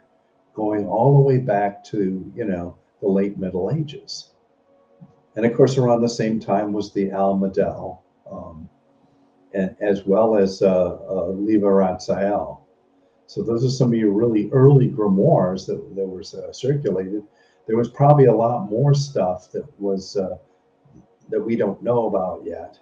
going all the way back to the late Middle Ages. And of course, around the same time was the Almadel, and as well as Liva Ratzael. So those are some of your really early grimoires that were circulated. There was probably a lot more stuff that was that we don't know about yet.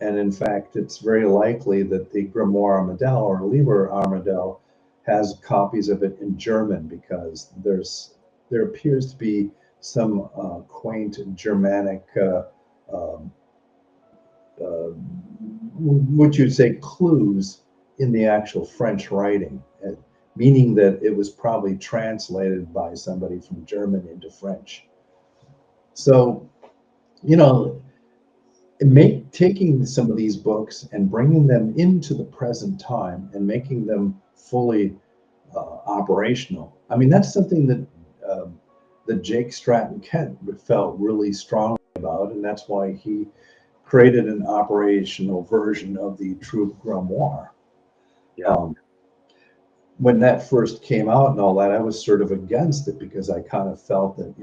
And in fact, it's very likely that the Grimoire Armadale or Liber Armadale has copies of it in German, because there appears to be some quaint Germanic, what you'd say, clues in the actual French writing, meaning that it was probably translated by somebody from German into French. So, taking some of these books and bringing them into the present time and making them fully operational. I mean, that's something that Jake Stratton Kent felt really strongly about, and that's why he created an operational version of the true grimoire. Yeah. when that first came out and all that, I was sort of against it because I kind of felt that,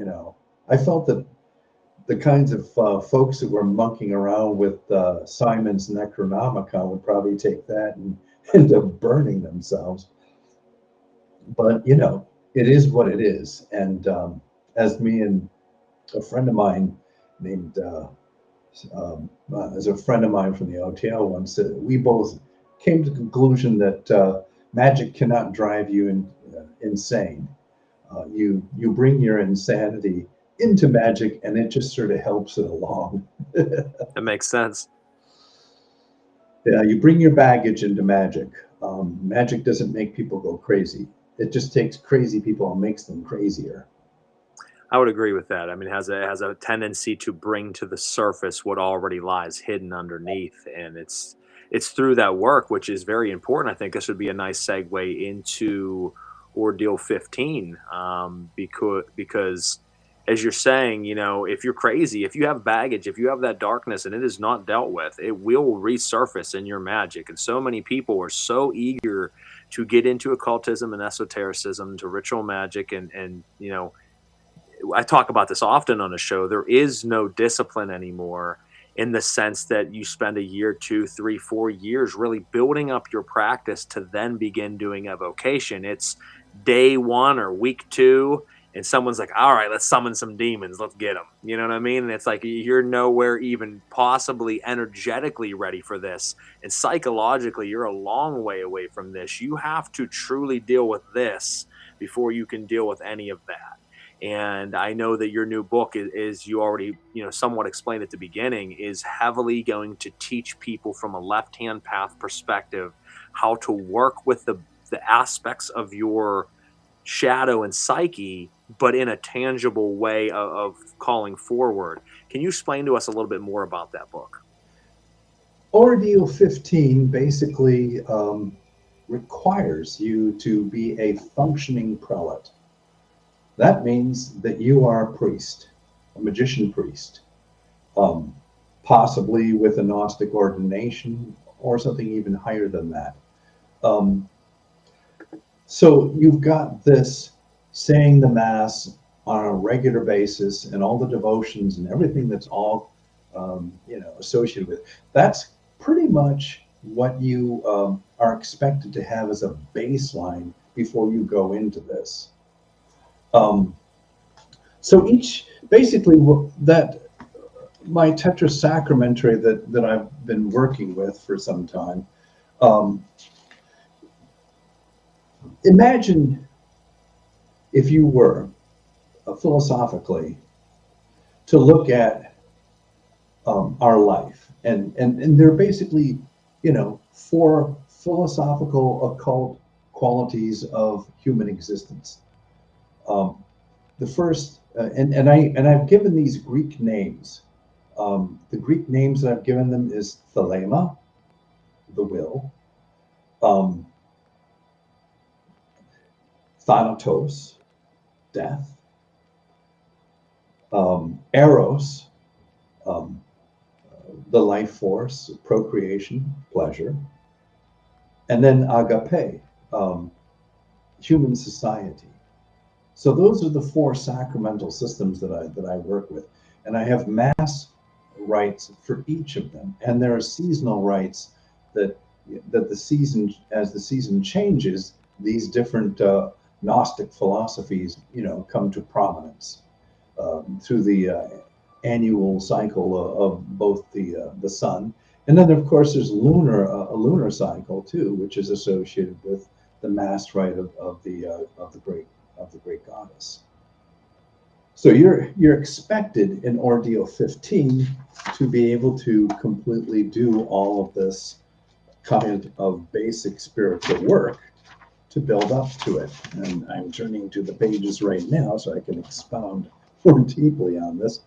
I felt that the kinds of folks that were monkeying around with Simon's Necronomicon would probably take that and end up burning themselves. But, it is what it is. And as me and a friend of mine named, as a friend of mine from the OTL once said, we both came to the conclusion that magic cannot drive you insane. You bring your insanity into magic, and it just sort of helps it along. That makes sense. Yeah, you bring your baggage into magic. Magic doesn't make people go crazy. It just takes crazy people and makes them crazier. I would agree with that. I mean, it has a tendency to bring to the surface what already lies hidden underneath, and it's through that work, which is very important. I think this would be a nice segue into Ordeal 15, because as you're saying, if you're crazy, if you have baggage, if you have that darkness and it is not dealt with, it will resurface in your magic. And so many people are so eager to get into occultism and esotericism, to ritual magic, and I talk about this often on the show. There is no discipline anymore, in the sense that you spend a year, 2, 3, 4 years really building up your practice to then begin doing evocation. It's day 1 or week 2, and someone's like, all right, let's summon some demons. Let's get them. You know what I mean? And it's like you're nowhere even possibly energetically ready for this. And psychologically, you're a long way away from this. You have to truly deal with this before you can deal with any of that. And I know that your new book is you already, somewhat explained at the beginning, is heavily going to teach people from a left-hand path perspective how to work with the aspects of your shadow and psyche, but in a tangible way of calling forward. Can you explain to us a little bit more about that book? Ordeal 15 basically requires you to be a functioning prelate. That means that you are a priest, a magician priest, possibly with a Gnostic ordination or something even higher than that. So you've got this saying the Mass on a regular basis and all the devotions and everything that's all, associated with. That's pretty much what you are expected to have as a baseline before you go into this. So my tetrasacramentary that I've been working with for some time, imagine if you were philosophically to look at our life, and there are basically 4 philosophical occult qualities of human existence. The first, and I've given these Greek names. The Greek names that I've given them is thelema, the will, thanatos, death, eros, the life force, procreation, pleasure, and then agape, human society. So those are the 4 sacramental systems that I work with, and I have Mass rites for each of them, and there are seasonal rites that the season, as the season changes, these different Gnostic philosophies, come to prominence through the annual cycle of both the sun, and then of course there's a lunar cycle too, which is associated with the Mass rite of the great goddess. So you're expected in Ordeal 15 to be able to completely do all of this kind of basic spiritual work to build up to it. And I'm turning to the pages right now so I can expound more deeply on this.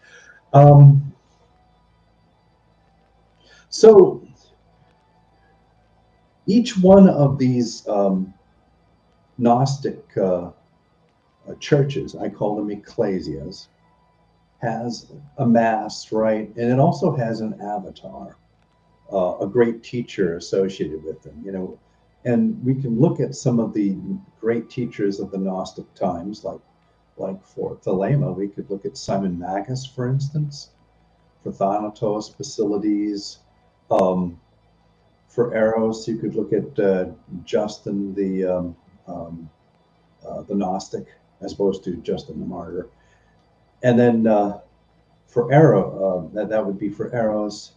So each one of these Gnostic churches, I call them ecclesias, has a Mass, right? And it also has an avatar, a great teacher associated with them. And we can look at some of the great teachers of the Gnostic times, like for Thelema, we could look at Simon Magus, for instance, for Thanatos, Basilides. For Eros, you could look at Justin the Gnostic, as opposed to Justin the Martyr. And then for Eros, that would be for Eros,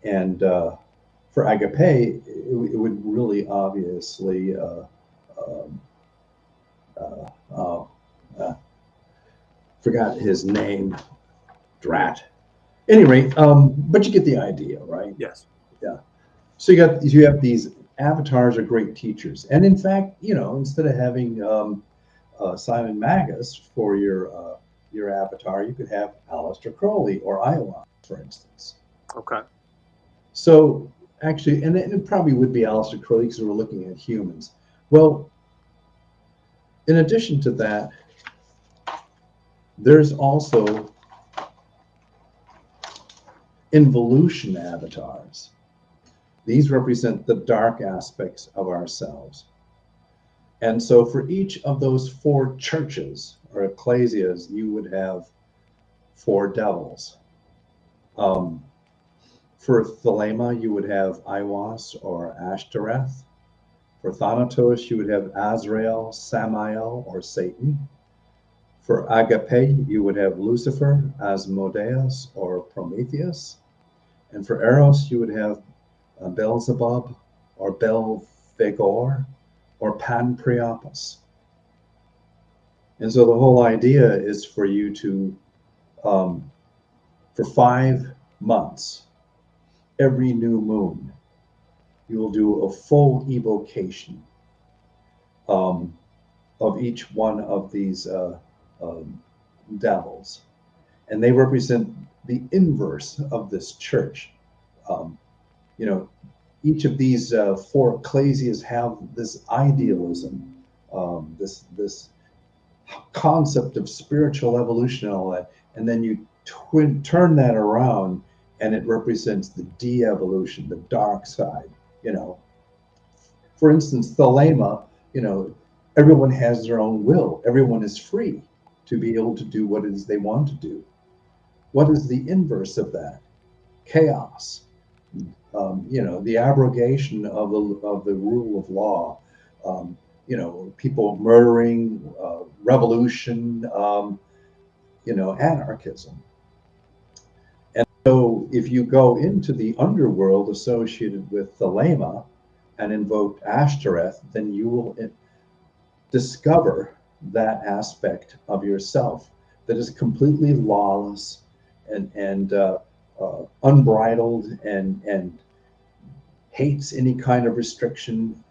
and for Agape, it would really obviously forgot his name, drat. Any rate, but you get the idea, right? Yes. Yeah. So you have these avatars are great teachers, and in fact, instead of having Simon Magus for your avatar, you could have Aleister Crowley or Iwan, for instance. Okay. So actually, and it probably would be Aleister Crowley because we're looking at humans. Well, in addition to that, there's also involution avatars. These represent the dark aspects of ourselves. And so for each of those 4 churches or ecclesias, you would have 4 devils. For Thelema, you would have Aiwass or Ashtoreth. For Thanatos, you would have Azrael, Samael, or Satan. For Agape, you would have Lucifer, Asmodeus, or Prometheus. And for Eros, you would have Beelzebub, or Belphegor, or Pan-Priapus. And so the whole idea is for you to, for 5 months, every new moon, you will do a full evocation of each one of these devils. And they represent the inverse of this church. Each of these 4 ecclesias have this idealism, this concept of spiritual evolution and all that. And then you turn that around, and it represents the de-evolution, the dark side. For instance, Thelema, everyone has their own will. Everyone is free to be able to do what it is they want to do. What is the inverse of that? Chaos. The abrogation of the rule of law. People murdering, revolution, anarchism. And so if you go into the underworld associated with Thelema and invoke Ashtoreth, then you will discover that aspect of yourself that is completely lawless and unbridled and hates any kind of restriction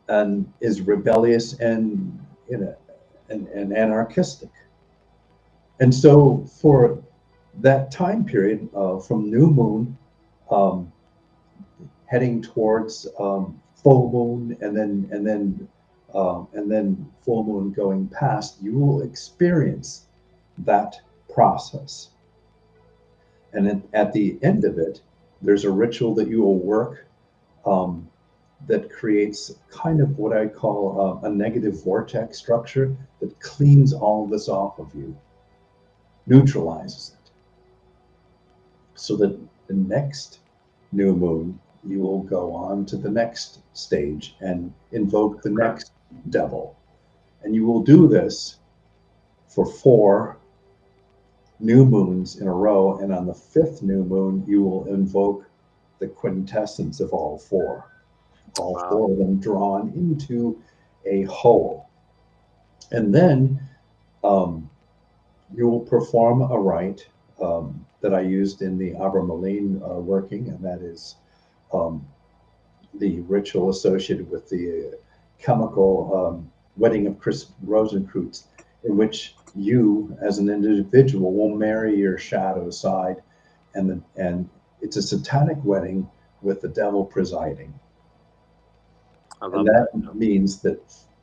and is rebellious and anarchistic. And so for that time period from new moon heading towards full moon and then full moon going past, you will experience that process. And at the end of it, there's a ritual that you will work that creates kind of what I call a negative vortex structure that cleans all this off of you, neutralizes it, so that the next new moon, you will go on to the next stage and invoke the next devil. And you will do this for 4 new moons in a row, and on the 5th new moon, you will invoke the quintessence of all 4. All 4 of them drawn into a whole. And then you will perform a rite that I used in the Abramelin working, and that is the ritual associated with the chemical wedding of Chris Rosenkreutz, in which you, as an individual, will marry your shadow side, and it's a satanic wedding with the devil presiding. And that means that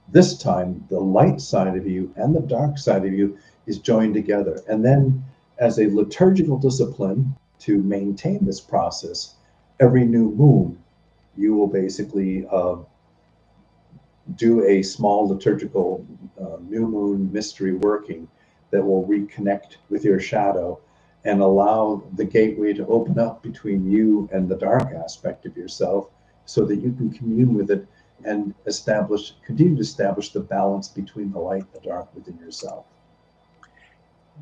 this time the light side of you and the dark side of you is joined together. And then, as a liturgical discipline to maintain this process, every new moon you will basically do a small liturgical new moon mystery working that will reconnect with your shadow and allow the gateway to open up between you and the dark aspect of yourself so that you can commune with it and continue to establish the balance between the light and the dark within yourself.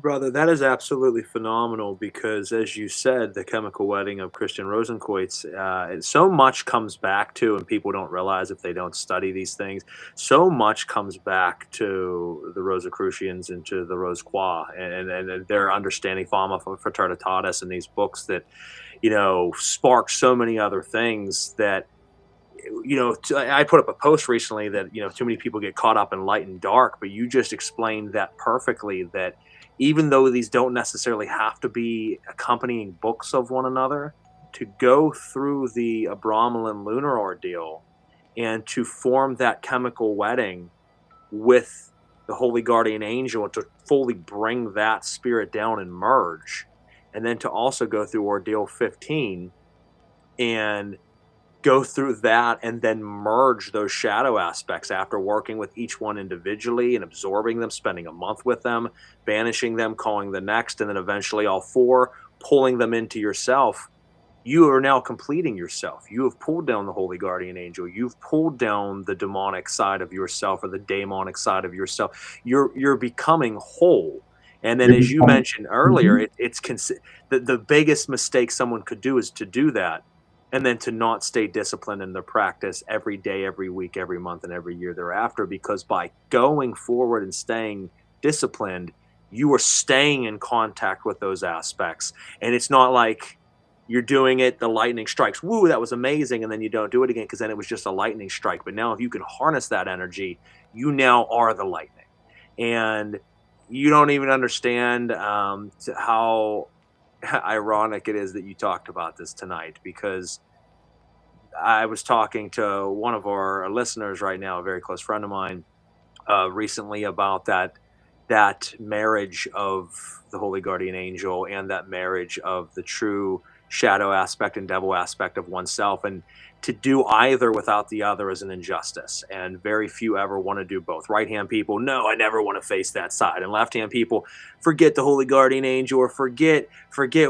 Brother, that is absolutely phenomenal because, as you said, the chemical wedding of Christian Rosenkreutz, so much comes back to, and people don't realize if they don't study these things, so much comes back to the Rosicrucians and to the Rose Croix and their understanding Fama Fraternitatis and these books that, spark so many other things that, I put up a post recently that, too many people get caught up in light and dark, but you just explained that perfectly, that even though these don't necessarily have to be accompanying books of one another, to go through the Abramelin lunar ordeal and to form that chemical wedding with the holy guardian angel, to fully bring that spirit down and merge, and then to also go through ordeal 15 and go through that and then merge those shadow aspects after working with each one individually and absorbing them, spending a month with them, banishing them, calling the next, and then eventually all four, pulling them into yourself. You are now completing yourself. You have pulled down the holy guardian angel. You've pulled down the demonic side of yourself or the daemonic side of yourself. You're becoming whole. And then, as you mentioned earlier, the biggest mistake someone could do is to do that and then to not stay disciplined in their practice every day, every week, every month, and every year thereafter, because by going forward and staying disciplined, you are staying in contact with those aspects. And it's not like you're doing it, the lightning strikes, woo, that was amazing, and then you don't do it again because then it was just a lightning strike. But now if you can harness that energy, you are the lightning. And you don't even understand how ironic it is that you talked about this tonight, because I was talking to one of our listeners right now, a very close friend of mine, recently about that marriage of the holy guardian angel and that marriage of the true shadow aspect and devil aspect of oneself, and to do either without the other is an injustice, and very few ever want to do both. Right hand people, no, I never want to face that side, and left hand people, forget the holy guardian angel, or forget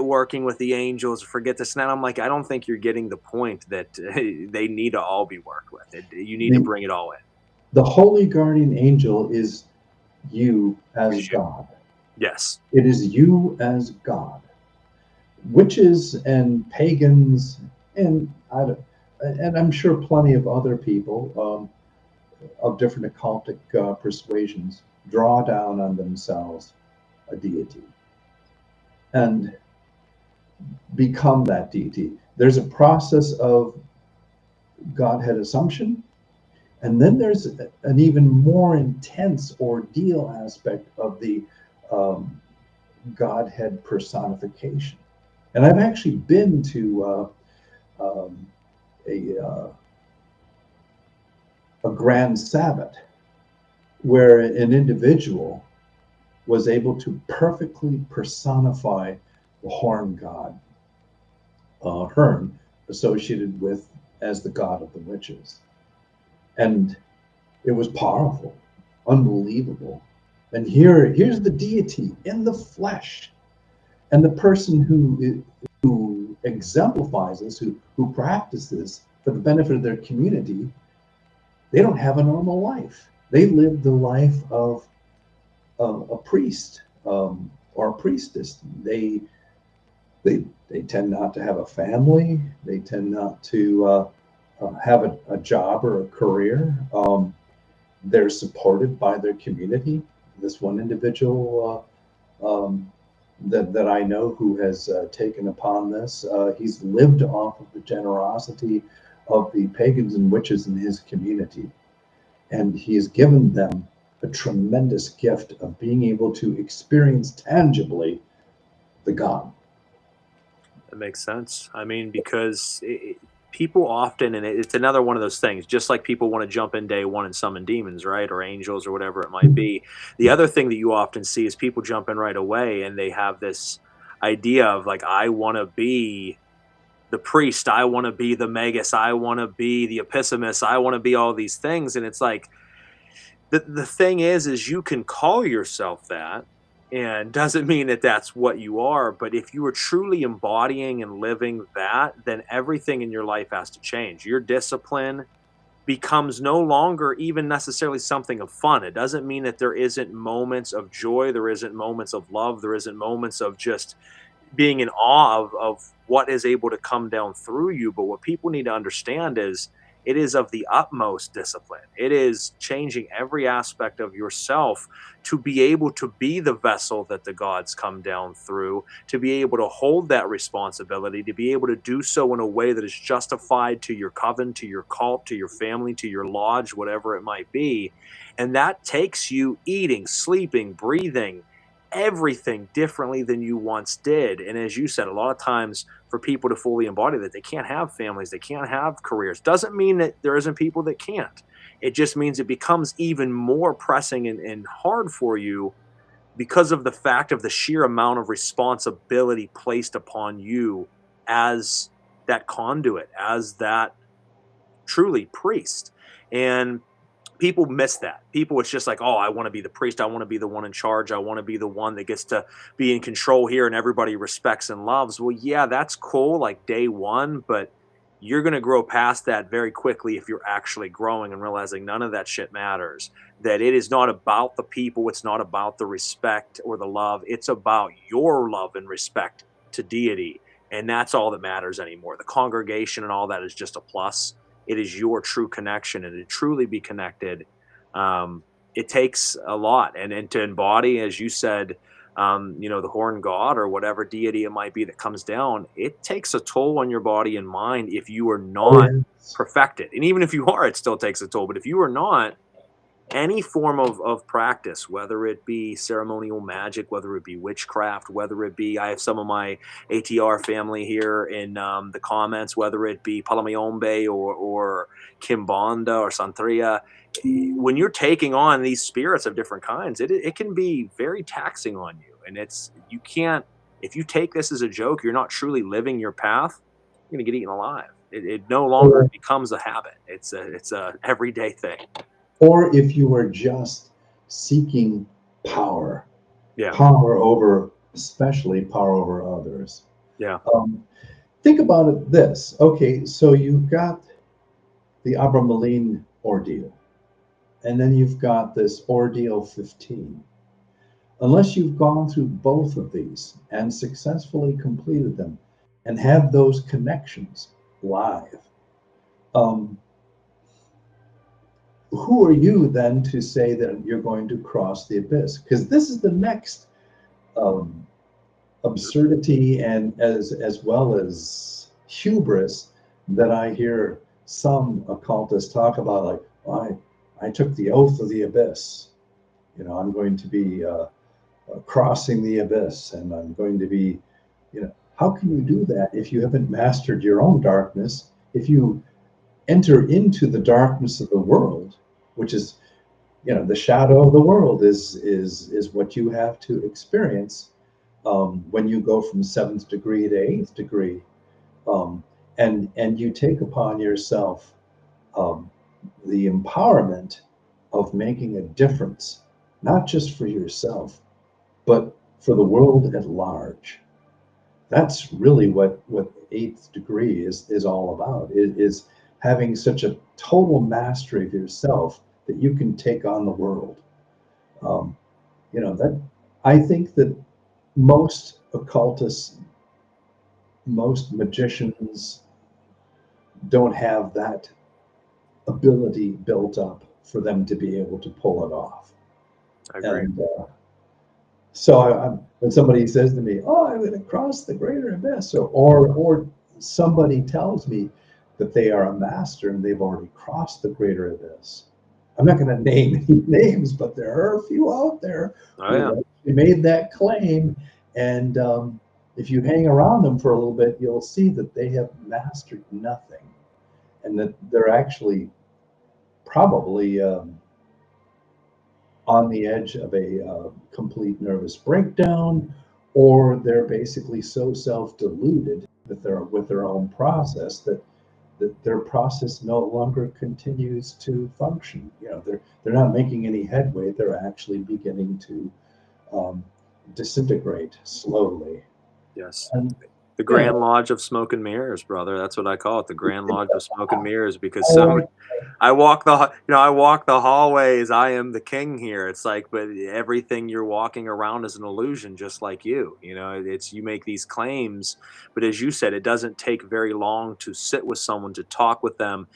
working with the angels, or forget this. And I'm like, I don't think you're getting the point that they need to all be worked with. You need to bring it all in. The holy guardian angel is you as God. Yes. It is you as God. Witches and pagans, and I'm sure plenty of other people of different occultic persuasions draw down on themselves a deity and become that deity. There's a process of Godhead assumption, and then there's an even more intense ordeal aspect of the Godhead personification. And I've actually been to a grand Sabbath where an individual was able to perfectly personify the horn god, Hern, associated with as the god of the witches. And it was powerful, unbelievable. And here's the deity in the flesh. And the person who exemplifies this, who practices for the benefit of their community, they don't have a normal life. They live the life of a priest or a priestess. They tend not to have a family. They tend not to have a job or a career. They're supported by their community. This one individual that I know who has taken upon this, he's lived off of the generosity of the pagans and witches in his community. And he has given them a tremendous gift of being able to experience tangibly the God. That makes sense. I mean, because people often, and it's another one of those things, just like people want to jump in day one and summon demons, right? Or angels or whatever it might be. The other thing that you often see is people jump in right away and they have this idea of like, I want to be the priest, I want to be the magus, I want to be the epistemists, I want to be all these things. And it's like, the thing is you can call yourself that, and doesn't mean that that's what you are. But if you are truly embodying and living that, then everything in your life has to change. Your discipline becomes no longer even necessarily something of fun. It doesn't mean that there isn't moments of joy, there isn't moments of love, there isn't moments of just being in awe of what is able to come down through you. But what people need to understand is it is of the utmost discipline. It is changing every aspect of yourself to be able to be the vessel that the gods come down through, to be able to hold that responsibility, to be able to do so in a way that is justified to your coven, to your cult, to your family, to your lodge, whatever it might be. And that takes you eating, sleeping, breathing, everything differently than you once did. And as you said, a lot of times for people to fully embody that, they can't have families, they can't have careers. Doesn't mean that there isn't people that can't. It just means it becomes even more pressing and hard for you because of the fact of the sheer amount of responsibility placed upon you as that conduit, as that truly priest. And people miss that. People, it's just like, oh, I want to be the priest. I want to be the one in charge. I want to be the one that gets to be in control here and everybody respects and loves. Well, yeah, that's cool, like day one, but you're going to grow past that very quickly if you're actually growing and realizing none of that shit matters. That it is not about the people. It's not about the respect or the love. It's about your love and respect to deity. And that's all that matters anymore. The congregation and all that is just a plus. It is your true connection, and to truly be connected, it takes a lot. And to embody, as you said, the horn god or whatever deity it might be that comes down, it takes a toll on your body and mind if you are not perfected. And even if you are, it still takes a toll. But if you are not, any form of practice, whether it be ceremonial magic, whether it be witchcraft, whether it be, I have some of my ATR family here in the comments, whether it be Palamayombe or Kimbanda or Santria, when you're taking on these spirits of different kinds, it can be very taxing on you. And you can't, if you take this as a joke, you're not truly living your path, you're going to get eaten alive. It no longer becomes a habit. It's a everyday thing. Or if you are just seeking power, Yeah. power over, especially power over others. Yeah. Think about it this. Okay, so you've got the Abramelin ordeal, and then you've got this ordeal 15. Unless you've gone through both of these and successfully completed them and have those connections live, who are you then to say that you're going to cross the abyss? Because this is the next absurdity and as well as hubris that I hear some occultists talk about, like, well, I took the oath of the abyss. I'm going to be crossing the abyss, and I'm going to be, how can you do that if you haven't mastered your own darkness? If you enter into the darkness of the world, which is, the shadow of the world is what you have to experience when you go from 7th degree to 8th degree, and you take upon yourself the empowerment of making a difference, not just for yourself, but for the world at large. That's really what 8th degree is all about. It is having such a total mastery of yourself that you can take on the world. That I think that most occultists, most magicians don't have that ability built up for them to be able to pull it off. I agree. And so when somebody says to me, "Oh, I'm going to cross the greater abyss," or somebody tells me that they are a master and they've already crossed the greater abyss, I'm not going to name any names, but there are a few out there who made that claim. And if you hang around them for a little bit, you'll see that they have mastered nothing, and that they're actually probably on the edge of a complete nervous breakdown, or they're basically so self-deluded with their own process, that their process no longer continues to function. You know, they're not making any headway. They're actually beginning to disintegrate slowly. Yes. And The Grand Lodge of Smoke and Mirrors, brother. That's what I call it. The Grand Lodge of Smoke and Mirrors, because I walk the hallways. I am the king here. It's like, but everything you're walking around is an illusion, just like you. You know, it's, you make these claims, but as you said, it doesn't take very long to sit with someone, to talk with them,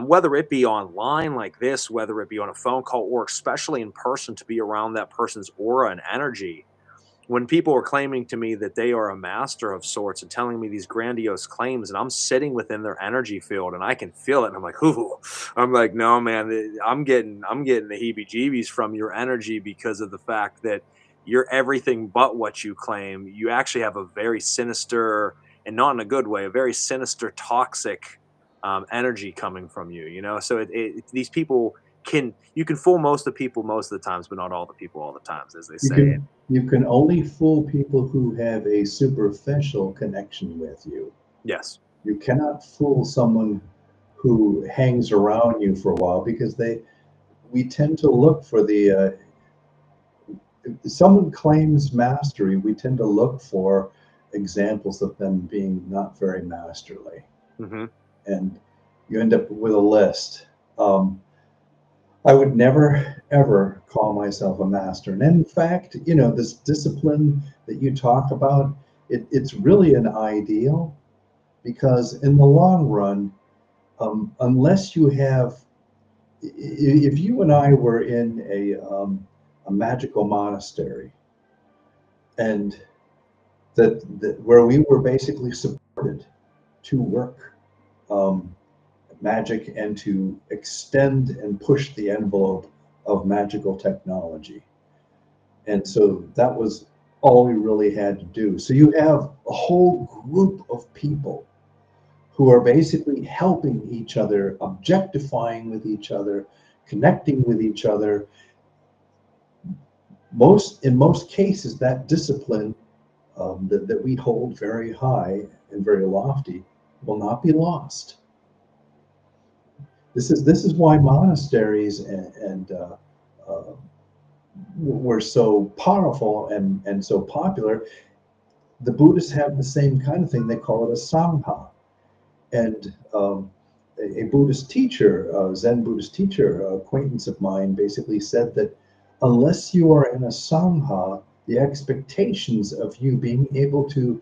whether it be online like this, whether it be on a phone call, or especially in person, to be around that person's aura and energy. When people are claiming to me that they are a master of sorts and telling me these grandiose claims, and I'm sitting within their energy field and I can feel it, and I'm like, ooh, I'm like, no, man, I'm getting the heebie-jeebies from your energy, because of the fact that you're everything but what you claim. You actually have a very sinister, and not in a good way, a very sinister, toxic energy coming from you. You know, so these people you can fool most of the people most of the times, but not all the people all the times, as they say. You can only fool people who have a superficial connection with you. Yes. You cannot fool someone who hangs around you for a while, because we tend to look for the if someone claims mastery, we tend to look for examples of them being not very masterly. Mm-hmm. And you end up with a list. I would never, ever call myself a master. And in fact, you know, this discipline that you talk about, it's really an ideal, because in the long run, unless you have, if you and I were in a magical monastery, and that where we were basically supported to work magic and to extend and push the envelope of magical technology. And so that was all we really had to do. So you have a whole group of people who are basically helping each other, objectifying with each other, connecting with each other. In most cases, that discipline that we hold very high and very lofty will not be lost. This is why monasteries were so powerful and so popular. The Buddhists have the same kind of thing. They call it a sangha. And a Buddhist teacher, a Zen Buddhist teacher, an acquaintance of mine, basically said that unless you are in a sangha, the expectations of you being able to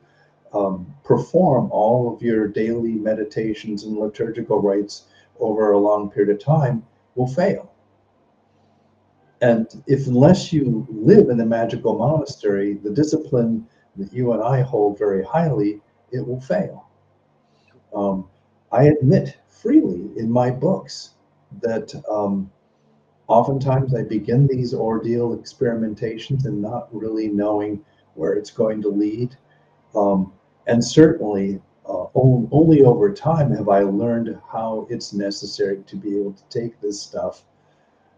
perform all of your daily meditations and liturgical rites over a long period of time will fail. And unless you live in a magical monastery, the discipline that you and I hold very highly, it will fail. I admit freely in my books that oftentimes I begin these ordeal experimentations and not really knowing where it's going to lead. And certainly only over time have I learned how it's necessary to be able to take this stuff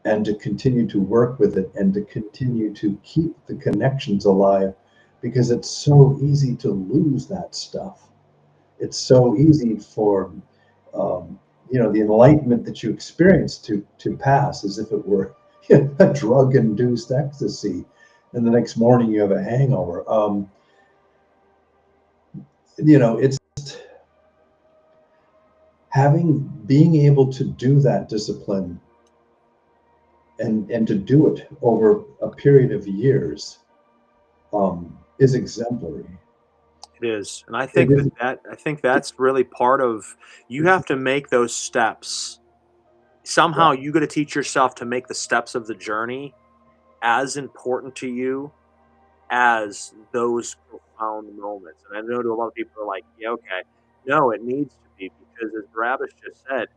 and to continue to work with it and to continue to keep the connections alive, because it's so easy to lose that stuff. It's so easy for the enlightenment that you experience to pass as if it were a drug-induced ecstasy, and the next morning you have a hangover. It's being able to do that discipline and to do it over a period of years is exemplary. It is. And I think that's really part of, you have to make those steps. Somehow you got to teach yourself to make the steps of the journey as important to you as those profound moments. And I know to a lot of people are like, yeah, okay. No, it needs to be, because as Barrabbas just said,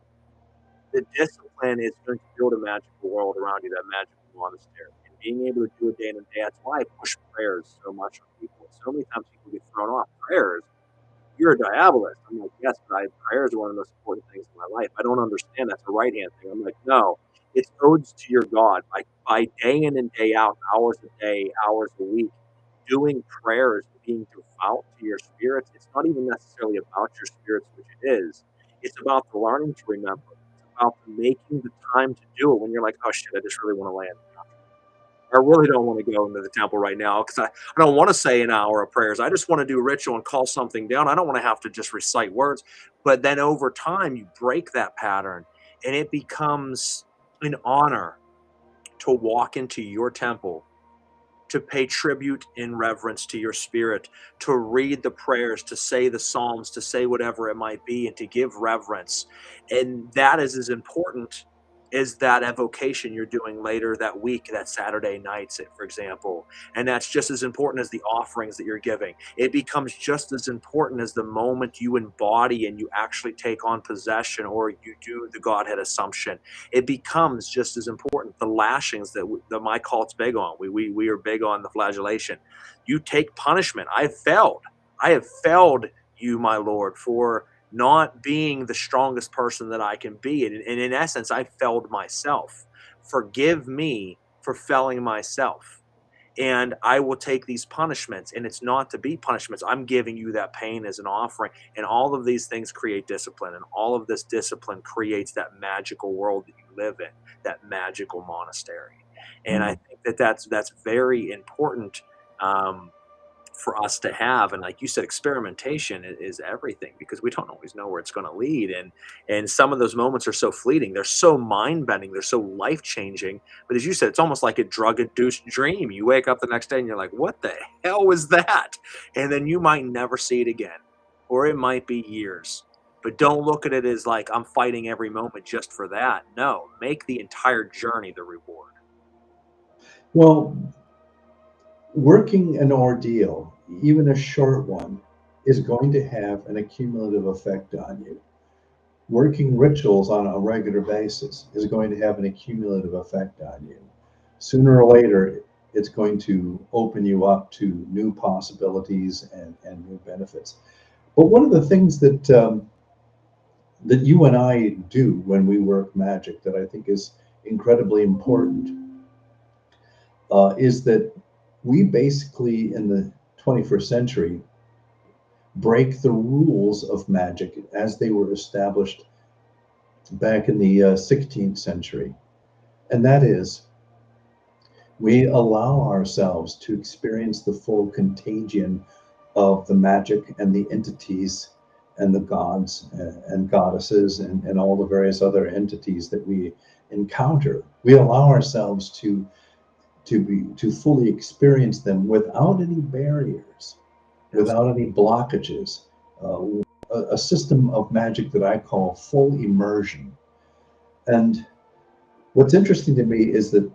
the discipline is going to build a magical world around you, that magical monastery. And being able to do it day in and day out, that's why I push prayers so much on people. So many times people get thrown off. Prayers, you're a diabolist. I'm like, yes, but prayers are one of the most important things in my life. I don't understand. That's a right-hand thing. I'm like, no, it's odes to your God. By day in and day out, hours a day, hours a week, doing prayers being devout to your spirits, it's not even necessarily about your spirits, which it is. It's about the learning to remember. It's about making the time to do it when you're like, oh shit, I just really want to land. I really don't want to go into the temple right now because I don't want to say an hour of prayers. I just want to do ritual and call something down. I don't want to have to just recite words. But then over time, you break that pattern and it becomes an honor to walk into your temple, to pay tribute in reverence to your spirit, to read the prayers, to say the psalms, to say whatever it might be, and to give reverence. And that is as important as that evocation you're doing later that week, that Saturday night, for example. And that's just as important as the offerings that you're giving. It becomes just as important as the moment you embody and you actually take on possession or you do the Godhead assumption. It becomes just as important. The lashings that my cult's big on. We are big on the flagellation. You take punishment. I have failed you, my Lord, for not being the strongest person that I can be. And in essence, I failed myself. Forgive me for failing myself. And I will take these punishments, and it's not to be punishments. I'm giving you that pain as an offering. And all of these things create discipline, and all of this discipline creates that magical world that you live in, that magical monastery. And I think that that's very important for us to have. And like you said, experimentation is everything because we don't always know where it's going to lead. And some of those moments are so fleeting. They're so mind-bending. They're so life-changing. But as you said, it's almost like a drug-induced dream. You wake up the next day and you're like, what the hell was that? And then you might never see it again, or it might be years. But don't look at it as like I'm fighting every moment just for that. No, make the entire journey the reward. Well, working an ordeal, even a short one, is going to have an accumulative effect on you. Working rituals on a regular basis is going to have an accumulative effect on you. Sooner or later, it's going to open you up to new possibilities and new benefits. But one of the things that that you and I do when we work magic that I think is incredibly important is that we basically, in the 21st century, break the rules of magic as they were established back in the 16th century. And that is, we allow ourselves to experience the full contagion of the magic and the entities and the gods and goddesses and all the various other entities that we encounter. We allow ourselves to fully experience them without any barriers, without any blockages. A system of magic that I call full immersion. And what's interesting to me is that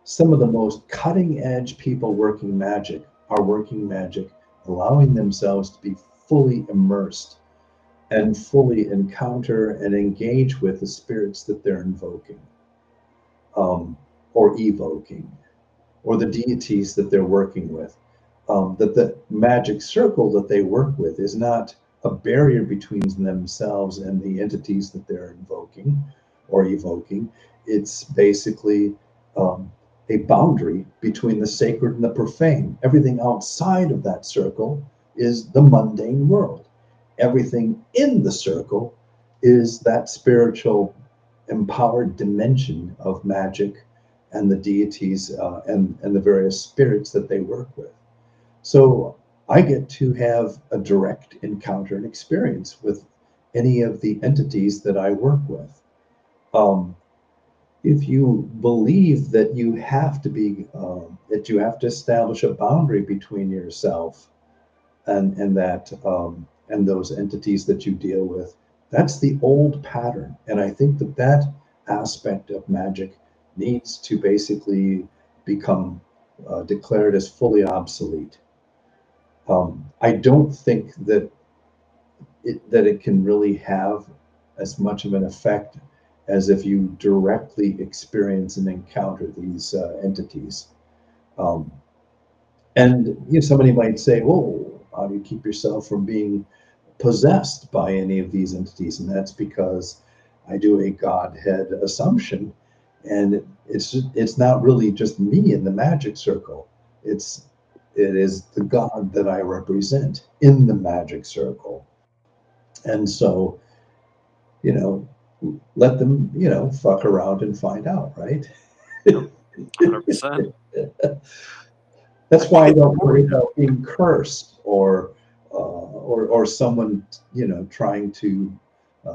some of the most cutting edge people working magic are working magic, allowing themselves to be fully immersed and fully encounter and engage with the spirits that they're invoking. Or evoking, or the deities that they're working with. That the magic circle that they work with is not a barrier between themselves and the entities that they're invoking or evoking. It's basically a boundary between the sacred and the profane. Everything outside of that circle is the mundane world. Everything in the circle is that spiritual empowered dimension of magic and the deities and the various spirits that they work with. So I get to have a direct encounter and experience with any of the entities that I work with. If you believe that you have to be, that you have to establish a boundary between yourself and that and those entities that you deal with, that's the old pattern. And I think that that aspect of magic needs to basically become declared as fully obsolete. I don't think that it can really have as much of an effect as if you directly experience and encounter these entities. And somebody might say, "Well, how do you keep yourself from being possessed by any of these entities?" And that's because I do a Godhead assumption, and it's not really just me in the magic circle. It's It is the God that I represent in the magic circle. And so, let them, fuck around and find out, right? 100%. That's why I don't worry about being cursed or someone, trying to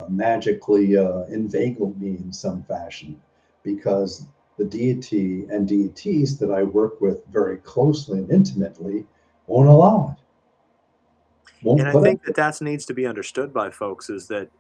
magically inveigle me in some fashion, because the deity and deities that I work with very closely and intimately won't allow it. And I think that needs to be understood by folks, is that,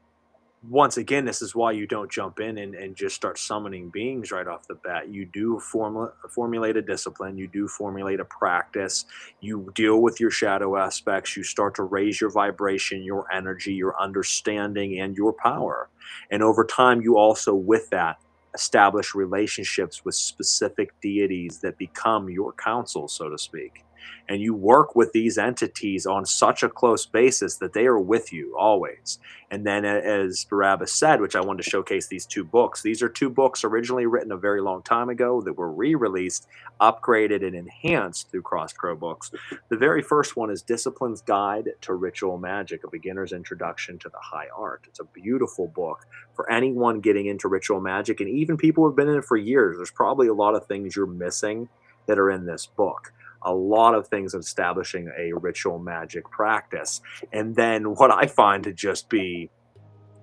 once again, this is why you don't jump in and just start summoning beings right off the bat. You do formulate a discipline, you do formulate a practice, you deal with your shadow aspects, you start to raise your vibration, your energy, your understanding, and your power. And over time, you also, with that, establish relationships with specific deities that become your counsel, so to speak. And you work with these entities on such a close basis that they are with you always. And then, as Barrabbas said, which I wanted to showcase these two books. These are two books originally written a very long time ago that were re-released, upgraded, and enhanced through Crossed Crow Books. The very first one is Discipline's Guide to Ritual Magic, A Beginner's Introduction to the High Art. It's a beautiful book for anyone getting into ritual magic, and even people who have been in it for years. There's probably a lot of things you're missing that are in this book. A lot of things establishing a ritual magic practice. And then what I find to just be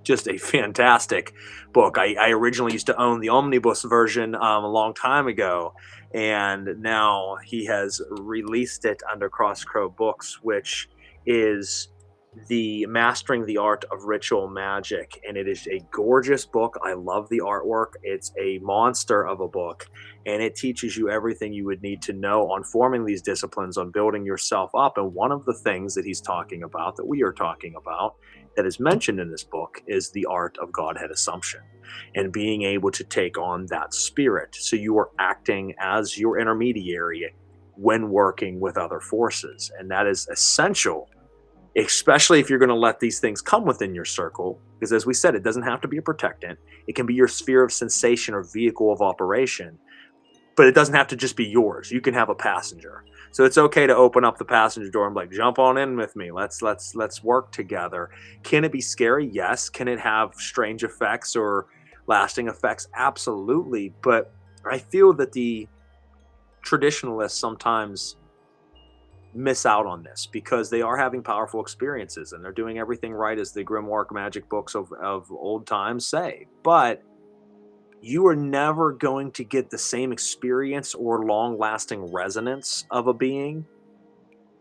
just a fantastic book. I originally used to own the omnibus version a long time ago, and now he has released it under Cross Crow Books, which is the Mastering the Art of Ritual Magic, and it is a gorgeous book. I love the artwork. It's a monster of a book, and it teaches you everything you would need to know on forming these disciplines, on building yourself up. And one of the things that he's talking about, that we are talking about, that is mentioned in this book, is the art of Godhead assumption and being able to take on that spirit. So you are acting as your intermediary when working with other forces, and that is essential, especially if you're going to let these things come within your circle. Because, as we said, it doesn't have to be a protectant. It can be your sphere of sensation or vehicle of operation, but it doesn't have to just be yours. You can have a passenger. So it's okay to open up the passenger door and be like, jump on in with me. Let's work together. Can it be scary? Yes. Can it have strange effects or lasting effects? Absolutely. But I feel that the traditionalists sometimes miss out on this, because they are having powerful experiences and they're doing everything right, as the grimoire magic books of old times say. But you are never going to get the same experience or long-lasting resonance of a being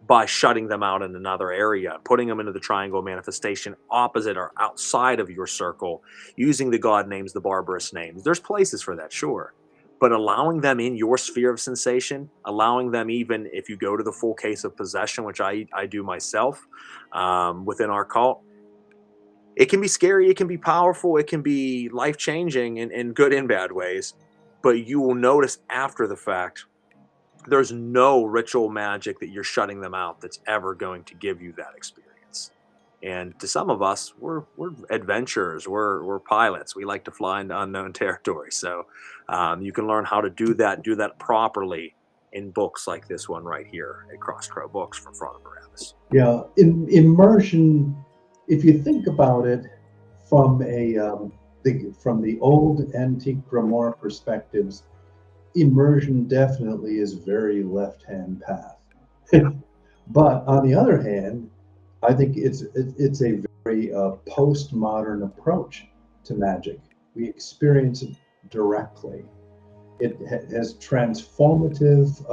by shutting them out in another area, putting them into the triangle manifestation opposite or outside of your circle, using the god names, the barbarous names. There's places for that, sure. But allowing them in your sphere of sensation, allowing them, even if you go to the full case of possession, which I do myself within our cult, it can be scary, it can be powerful, it can be life-changing in good and bad ways. But you will notice after the fact, there's no ritual magic that you're shutting them out that's ever going to give you that experience. And to some of us, we're adventurers, we're pilots. We like to fly into unknown territory. So you can learn how to do that properly in books like this one right here at Cross Crow Books from Frater Barrabbas. Yeah, immersion. If you think about it from from the old antique grimoire perspectives, immersion definitely is very left-hand path. But on the other hand, I think it's a very postmodern approach to magic. We experience it directly. It has transformative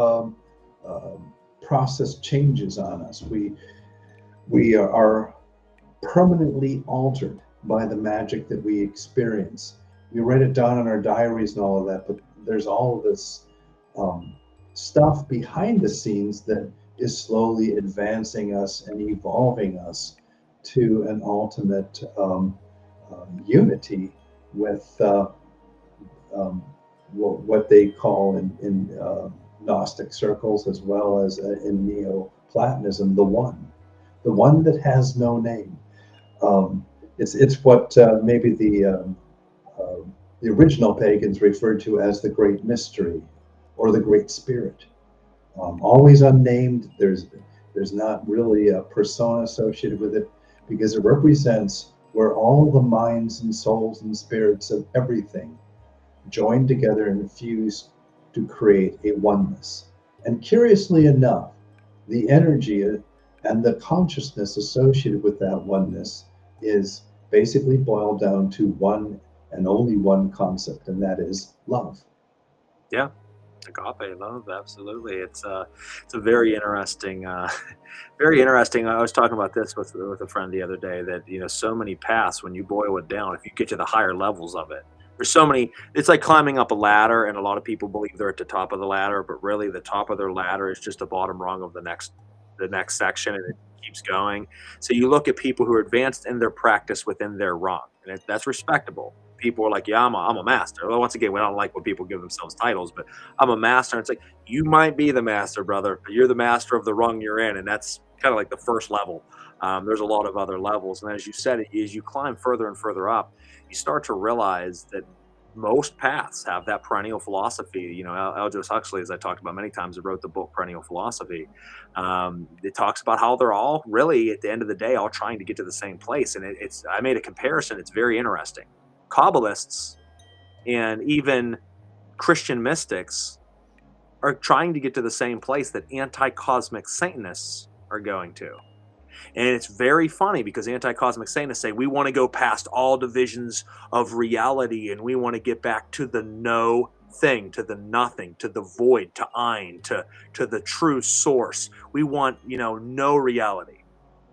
process changes on us. We are permanently altered by the magic that we experience. We write it down in our diaries and all of that, but there's all of this stuff behind the scenes that is slowly advancing us and evolving us to an ultimate unity with what they call in Gnostic circles, as well as in Neoplatonism, the one that has no name. It's what maybe the original pagans referred to as the Great Mystery or the Great Spirit. always unnamed. There's not really a persona associated with it because it represents where all the minds and souls and spirits of everything join together and fuse to create a oneness. And curiously enough, the energy and the consciousness associated with that oneness is basically boiled down to one and only one concept, and that is love. Yeah. Agape love, absolutely. It's a very interesting, very interesting. I was talking about this with a friend the other day that so many paths when you boil it down. If you get to the higher levels of it, there's so many. It's like climbing up a ladder, and a lot of people believe they're at the top of the ladder, but really the top of their ladder is just the bottom rung of the next section, and it keeps going. So you look at people who are advanced in their practice within their rung, and that's respectable. People are like, yeah, I'm a master. Well, once again, we don't like when people give themselves titles, but I'm a master. And it's like, you might be the master, brother, but you're the master of the rung you're in. And that's kind of like the first level. There's a lot of other levels. And as you said, as you climb further and further up, you start to realize that most paths have that perennial philosophy. Aldous Huxley, as I talked about many times, wrote the book Perennial Philosophy. It talks about how they're all really, at the end of the day, all trying to get to the same place. And I made a comparison. It's very interesting. Kabbalists and even Christian mystics are trying to get to the same place that anti-cosmic Satanists are going to. And it's very funny because anti-cosmic Satanists say we want to go past all divisions of reality and we want to get back to the no thing, to the nothing, to the void, to Ein, to the true source. We want, no reality.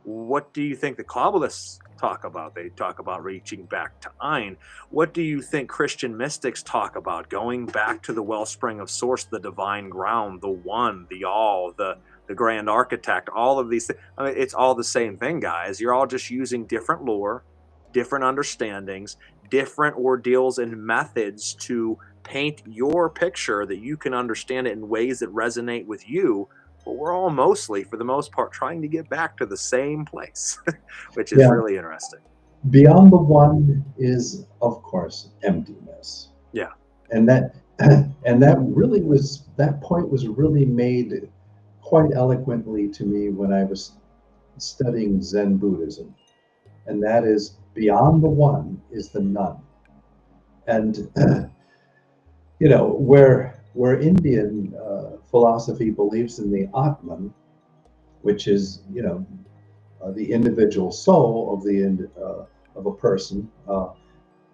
What do you think the Kabbalists talk about? They talk about reaching back to Ein. What do you think Christian mystics talk about? Going back to the wellspring of source, the divine ground, the one, the all, the grand architect, all of these things. I mean, it's all the same thing, guys. You're all just using different lore, different understandings, different ordeals and methods to paint your picture that you can understand it in ways that resonate with you. But we're all mostly, for the most part, trying to get back to the same place, which is really interesting. Beyond the one is, of course, emptiness. Yeah. And that point was really made quite eloquently to me when I was studying Zen Buddhism. And that is, beyond the one is the none. And where Indian philosophy believes in the Atman, which is the individual soul of a person,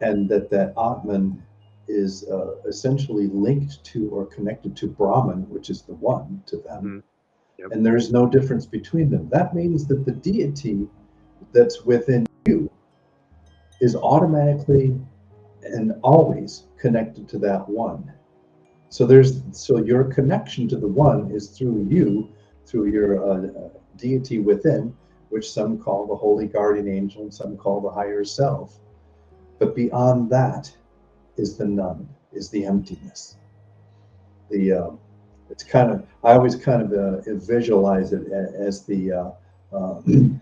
and that Atman is essentially linked to or connected to Brahman, which is the one to them. Mm-hmm. Yep. And there's no difference between them. That means that the deity that's within you is automatically and always connected to that one. So your connection to the one is through your deity within, which some call the holy guardian angel and some call the higher self. But beyond that is the none, is the emptiness. I always visualize it as the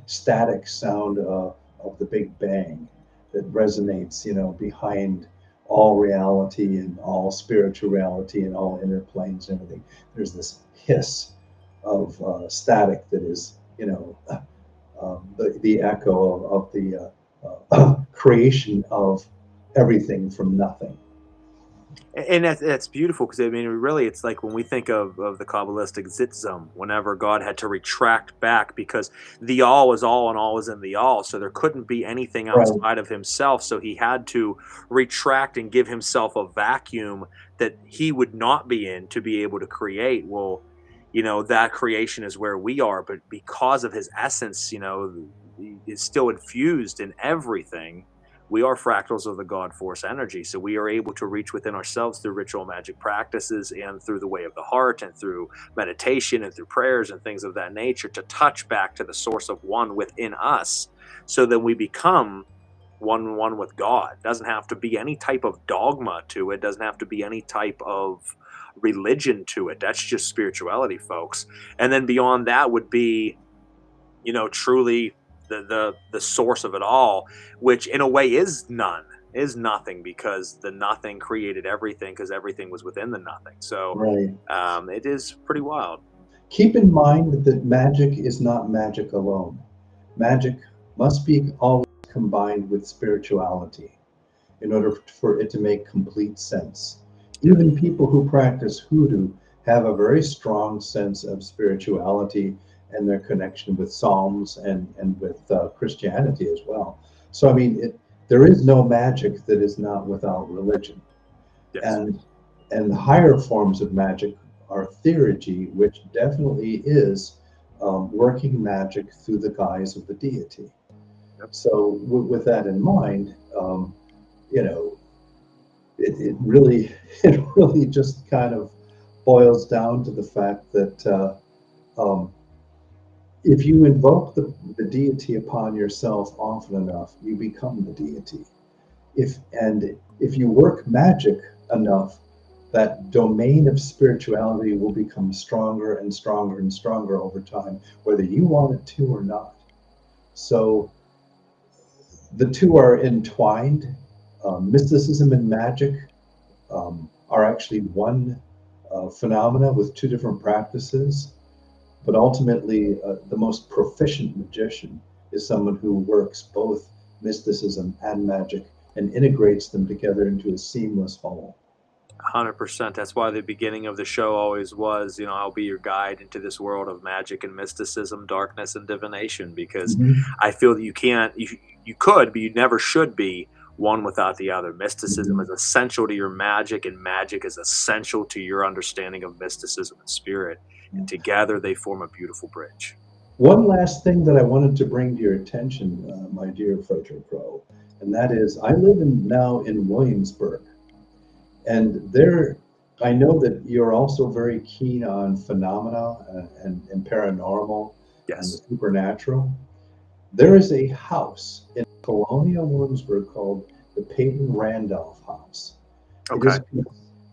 static sound of the Big Bang that resonates, behind all reality and all spirituality and all inner planes and everything. There's this hiss of static that is, the echo of the creation of everything from nothing. And that's beautiful because, really, it's like when we think of the Kabbalistic Zitzum, whenever God had to retract back because the all is all and all is in the all. So there couldn't be anything outside of himself. So he had to retract and give himself a vacuum that he would not be in to be able to create. Well, that creation is where we are. But because of his essence, is still infused in everything. We are fractals of the God force energy, so we are able to reach within ourselves through ritual magic practices and through the way of the heart and through meditation and through prayers and things of that nature to touch back to the source of one within us so that we become one with God. It doesn't have to be any type of dogma to it. It doesn't have to be any type of religion to it. That's just spirituality, folks. And then beyond that would be, truly the source of it all, which in a way is nothing because the nothing created everything because everything was within the nothing. So it is pretty wild. Keep in mind that magic is not magic alone. Magic must be always combined with spirituality in order for it to make complete sense. Even people who practice hoodoo have a very strong sense of spirituality and their connection with Psalms and with Christianity as well. So, I mean, there is no magic that is not without religion. Yes. And the higher forms of magic are theurgy, which definitely is working magic through the guise of the deity. Yep. So with that in mind, you know, it really just kind of boils down to the fact that if you invoke the deity upon yourself often enough, you become the deity. If you work magic enough, that domain of spirituality will become stronger and stronger and stronger over time, whether you want it to or not. So the two are entwined. Mysticism and magic are actually one phenomena with two different practices. But ultimately, the most proficient magician is someone who works both mysticism and magic and integrates them together into a seamless whole. 100%. That's why the beginning of the show always was, I'll be your guide into this world of magic and mysticism, darkness and divination, because I feel that you could, but you never should be one without the other. Mysticism is essential to your magic, and magic is essential to your understanding of mysticism and spirit. And together they form a beautiful bridge. One last thing that I wanted to bring to your attention, my dear Frater Crow, and that is I live now in Williamsburg. And there, I know that you're also very keen on phenomena and paranormal and the supernatural. There is a house in Colonial Williamsburg called the Peyton Randolph House. Okay.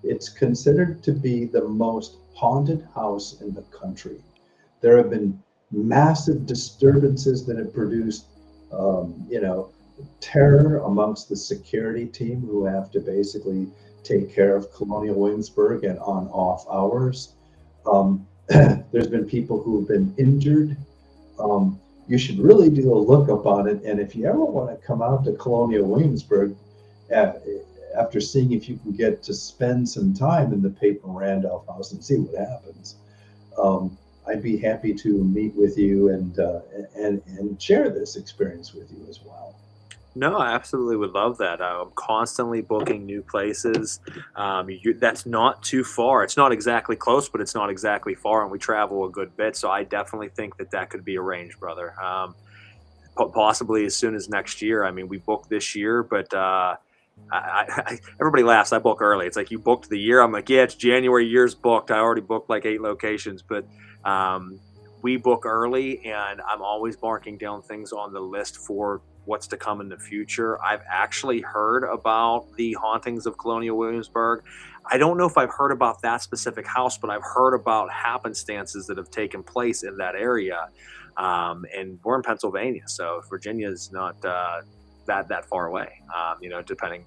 It's considered to be the most haunted house in the country. There have been massive disturbances that have produced, terror amongst the security team who have to basically take care of Colonial Williamsburg and on off hours. There's been people who've been injured. You should really do a lookup on it. And if you ever want to come out to Colonial Williamsburg, after seeing if you can get to spend some time in the Peyton Randolph house and see what happens, I'd be happy to meet with you and share this experience with you as well. No, I absolutely would love that. I'm constantly booking new places. That's not too far. It's not exactly close, but it's not exactly far, and we travel a good bit. So I definitely think that could be arranged, brother. Possibly as soon as next year. I mean, we booked this year, but everybody laughs. I book early. It's like, you booked the year. I'm like, yeah, it's January. Year's booked. I already booked like 8 locations, but we book early, and I'm always marking down things on the list for what's to come in the future. I've actually heard about the hauntings of Colonial Williamsburg. I don't know if I've heard about that specific house, but I've heard about happenstances that have taken place in that area. And we're in Pennsylvania, so Virginia is not that far away. Depending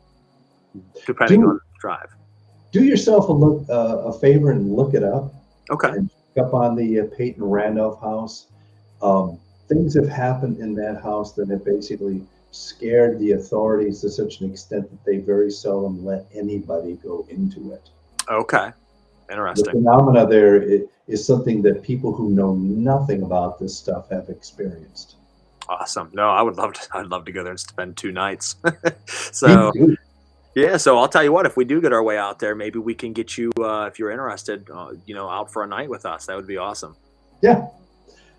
on the drive. Do yourself a favor and look it up. Okay. And check up on the Peyton Randolph house. Things have happened in that house that have basically scared the authorities to such an extent that they very seldom let anybody go into it. Okay. Interesting. The phenomena there is something that people who know nothing about this stuff have experienced. Awesome. No, I'd love to go there and spend 2 nights. So yeah, so I'll tell you what, if we do get our way out there, maybe we can get you, if you're interested, out for a night with us. That would be awesome. Yeah.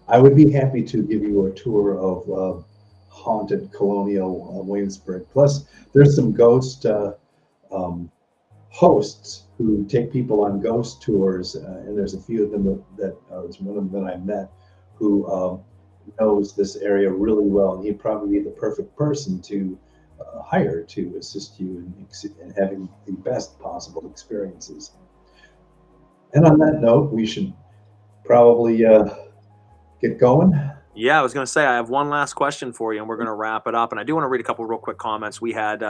I would be happy to give you a tour of haunted Colonial Williamsburg. Plus, there's some ghost hosts who take people on ghost tours, and there's a few of them that was one of them that I met who knows this area really well, and he'd probably be the perfect person to hire to assist you in having the best possible experiences. And on that note, we should probably get going. Yeah, I was going to say, I have one last question for you, and we're going to wrap it up. And I do want to read a couple real quick comments. We had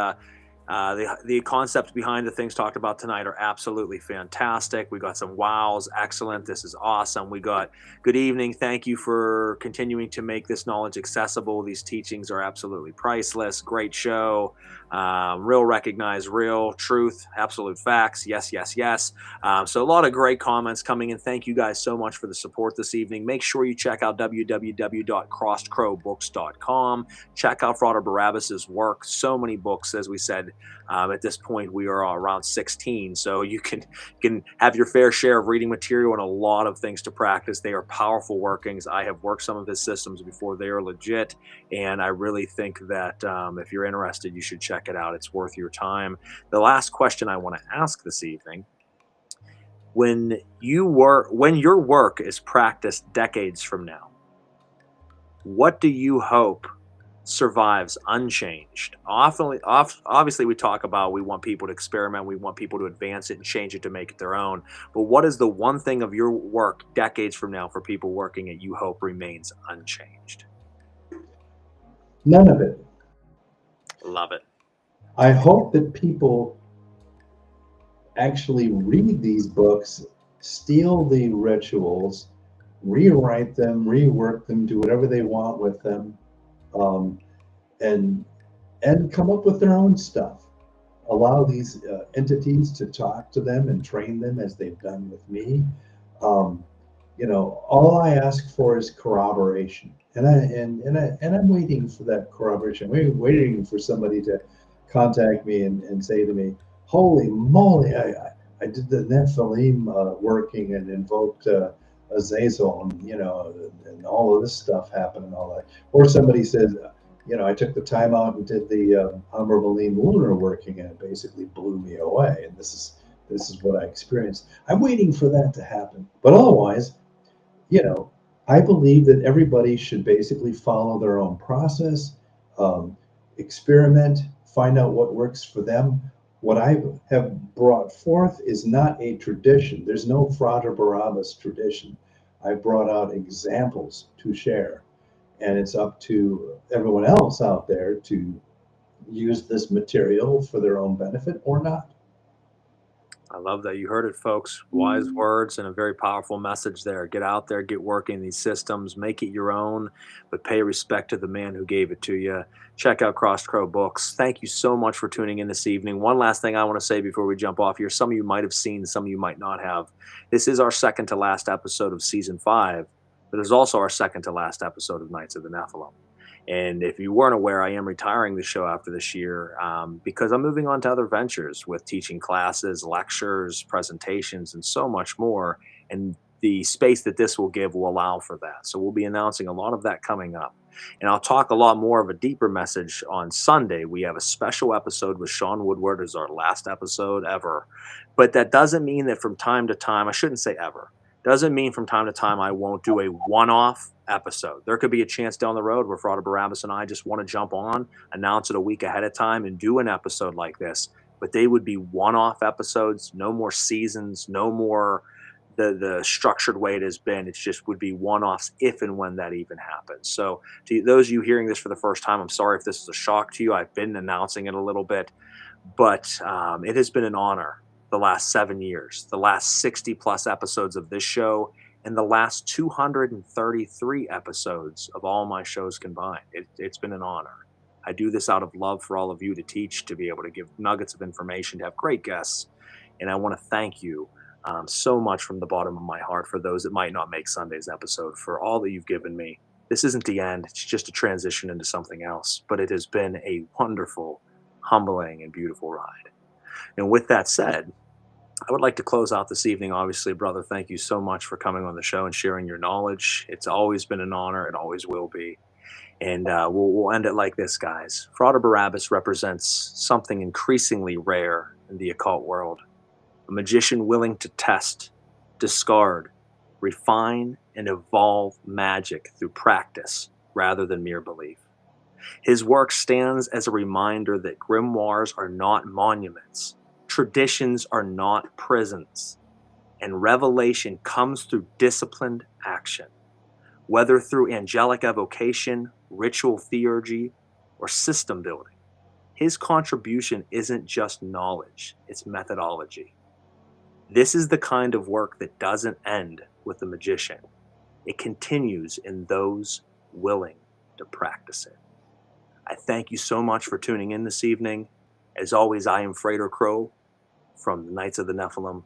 The concepts behind the things talked about tonight are absolutely fantastic. We got some wows, excellent. This is awesome. We got good evening. Thank you for continuing to make this knowledge accessible. These teachings are absolutely priceless. Great show. Real recognize real truth, absolute facts. Yes, yes, yes. So a lot of great comments coming in. Thank you guys so much for the support this evening. Make sure you check out www.crossedcrowbooks.com. Check out Frater Barrabbas's work. So many books, as we said. At this point, we are around 16, so you can have your fair share of reading material and a lot of things to practice. They are powerful workings. I have worked some of his systems before. They are legit, and I really think that if you're interested, you should check it out. It's worth your time. The last question I want to ask this evening: when your work is practiced decades from now, what do you hope survives unchanged? Obviously, we talk about we want people to experiment, we want people to advance it and change it to make it their own. But what is the one thing of your work decades from now for people working it you hope remains unchanged? None of it. Love it. I hope that people actually read these books, steal the rituals, rewrite them, rework them, do whatever they want with them, and come up with their own stuff. Allow these entities to talk to them and train them as they've done with me. All I ask for is corroboration, and I'm waiting for that corroboration. We're waiting for somebody to contact me and say to me, "Holy moly! I did the Nephilim working and invoked Azazel, and all of this stuff happened and all that." Or somebody says, I took the time out and did the Ambervaline lunar working, and it basically blew me away. And this is what I experienced. I'm waiting for that to happen. But otherwise, I believe that everybody should basically follow their own process, experiment, find out what works for them. What I have brought forth is not a tradition. There's no Frater Barrabbas tradition. I brought out examples to share. And it's up to everyone else out there to use this material for their own benefit or not. I love that. You heard it, folks. Wise words and a very powerful message there. Get out there, get working these systems, make it your own, but pay respect to the man who gave it to you. Check out Crossed Crow Books. Thank you so much for tuning in this evening. One last thing I want to say before we jump off here. Some of you might have seen, some of you might not have. This is our second to last episode of season 5, but it's also our second to last episode of Knights of the Nephilim. And if you weren't aware, I am retiring the show after this year because I'm moving on to other ventures with teaching classes, lectures, presentations, and so much more. And the space that this will give will allow for that. So we'll be announcing a lot of that coming up. And I'll talk a lot more of a deeper message on Sunday. We have a special episode with Sean Woodward as our last episode ever. But that doesn't mean that from time to time, I shouldn't say ever, doesn't mean from time to time I won't do a one-off episode. There could be a chance down the road where Frater Barrabbas and I just want to jump on, announce it a week ahead of time, and do an episode like this. But they would be one-off episodes, no more seasons, no more the structured way it has been. It just would be one-offs if and when that even happens. So to those of you hearing this for the first time, I'm sorry if this is a shock to you. I've been announcing it a little bit, but it has been an honor the last 7 years, the last 60 plus episodes of this show, and the last 233 episodes of all my shows combined. It's been an honor. I do this out of love for all of you to teach, to be able to give nuggets of information, to have great guests. And I want to thank you so much from the bottom of my heart for those that might not make Sunday's episode, for all that you've given me. This isn't the end. It's just a transition into something else. But it has been a wonderful, humbling, and beautiful ride. And with that said, I would like to close out this evening. Obviously, brother, thank you so much for coming on the show and sharing your knowledge. It's always been an honor. It always will be. And we'll end it like this, guys. Frater Barrabbas represents something increasingly rare in the occult world. A magician willing to test, discard, refine, and evolve magic through practice rather than mere belief. His work stands as a reminder that grimoires are not monuments. Traditions are not prisons, and revelation comes through disciplined action, whether through angelic evocation, ritual theurgy, or system building. His contribution isn't just knowledge, it's methodology. This is the kind of work that doesn't end with the magician. It continues in those willing to practice it. I thank you so much for tuning in this evening. As always, I am Frater Crow from the Knights of the Nephilim,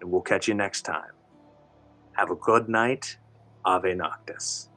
and we'll catch you next time. Have a good night. Ave Noctis.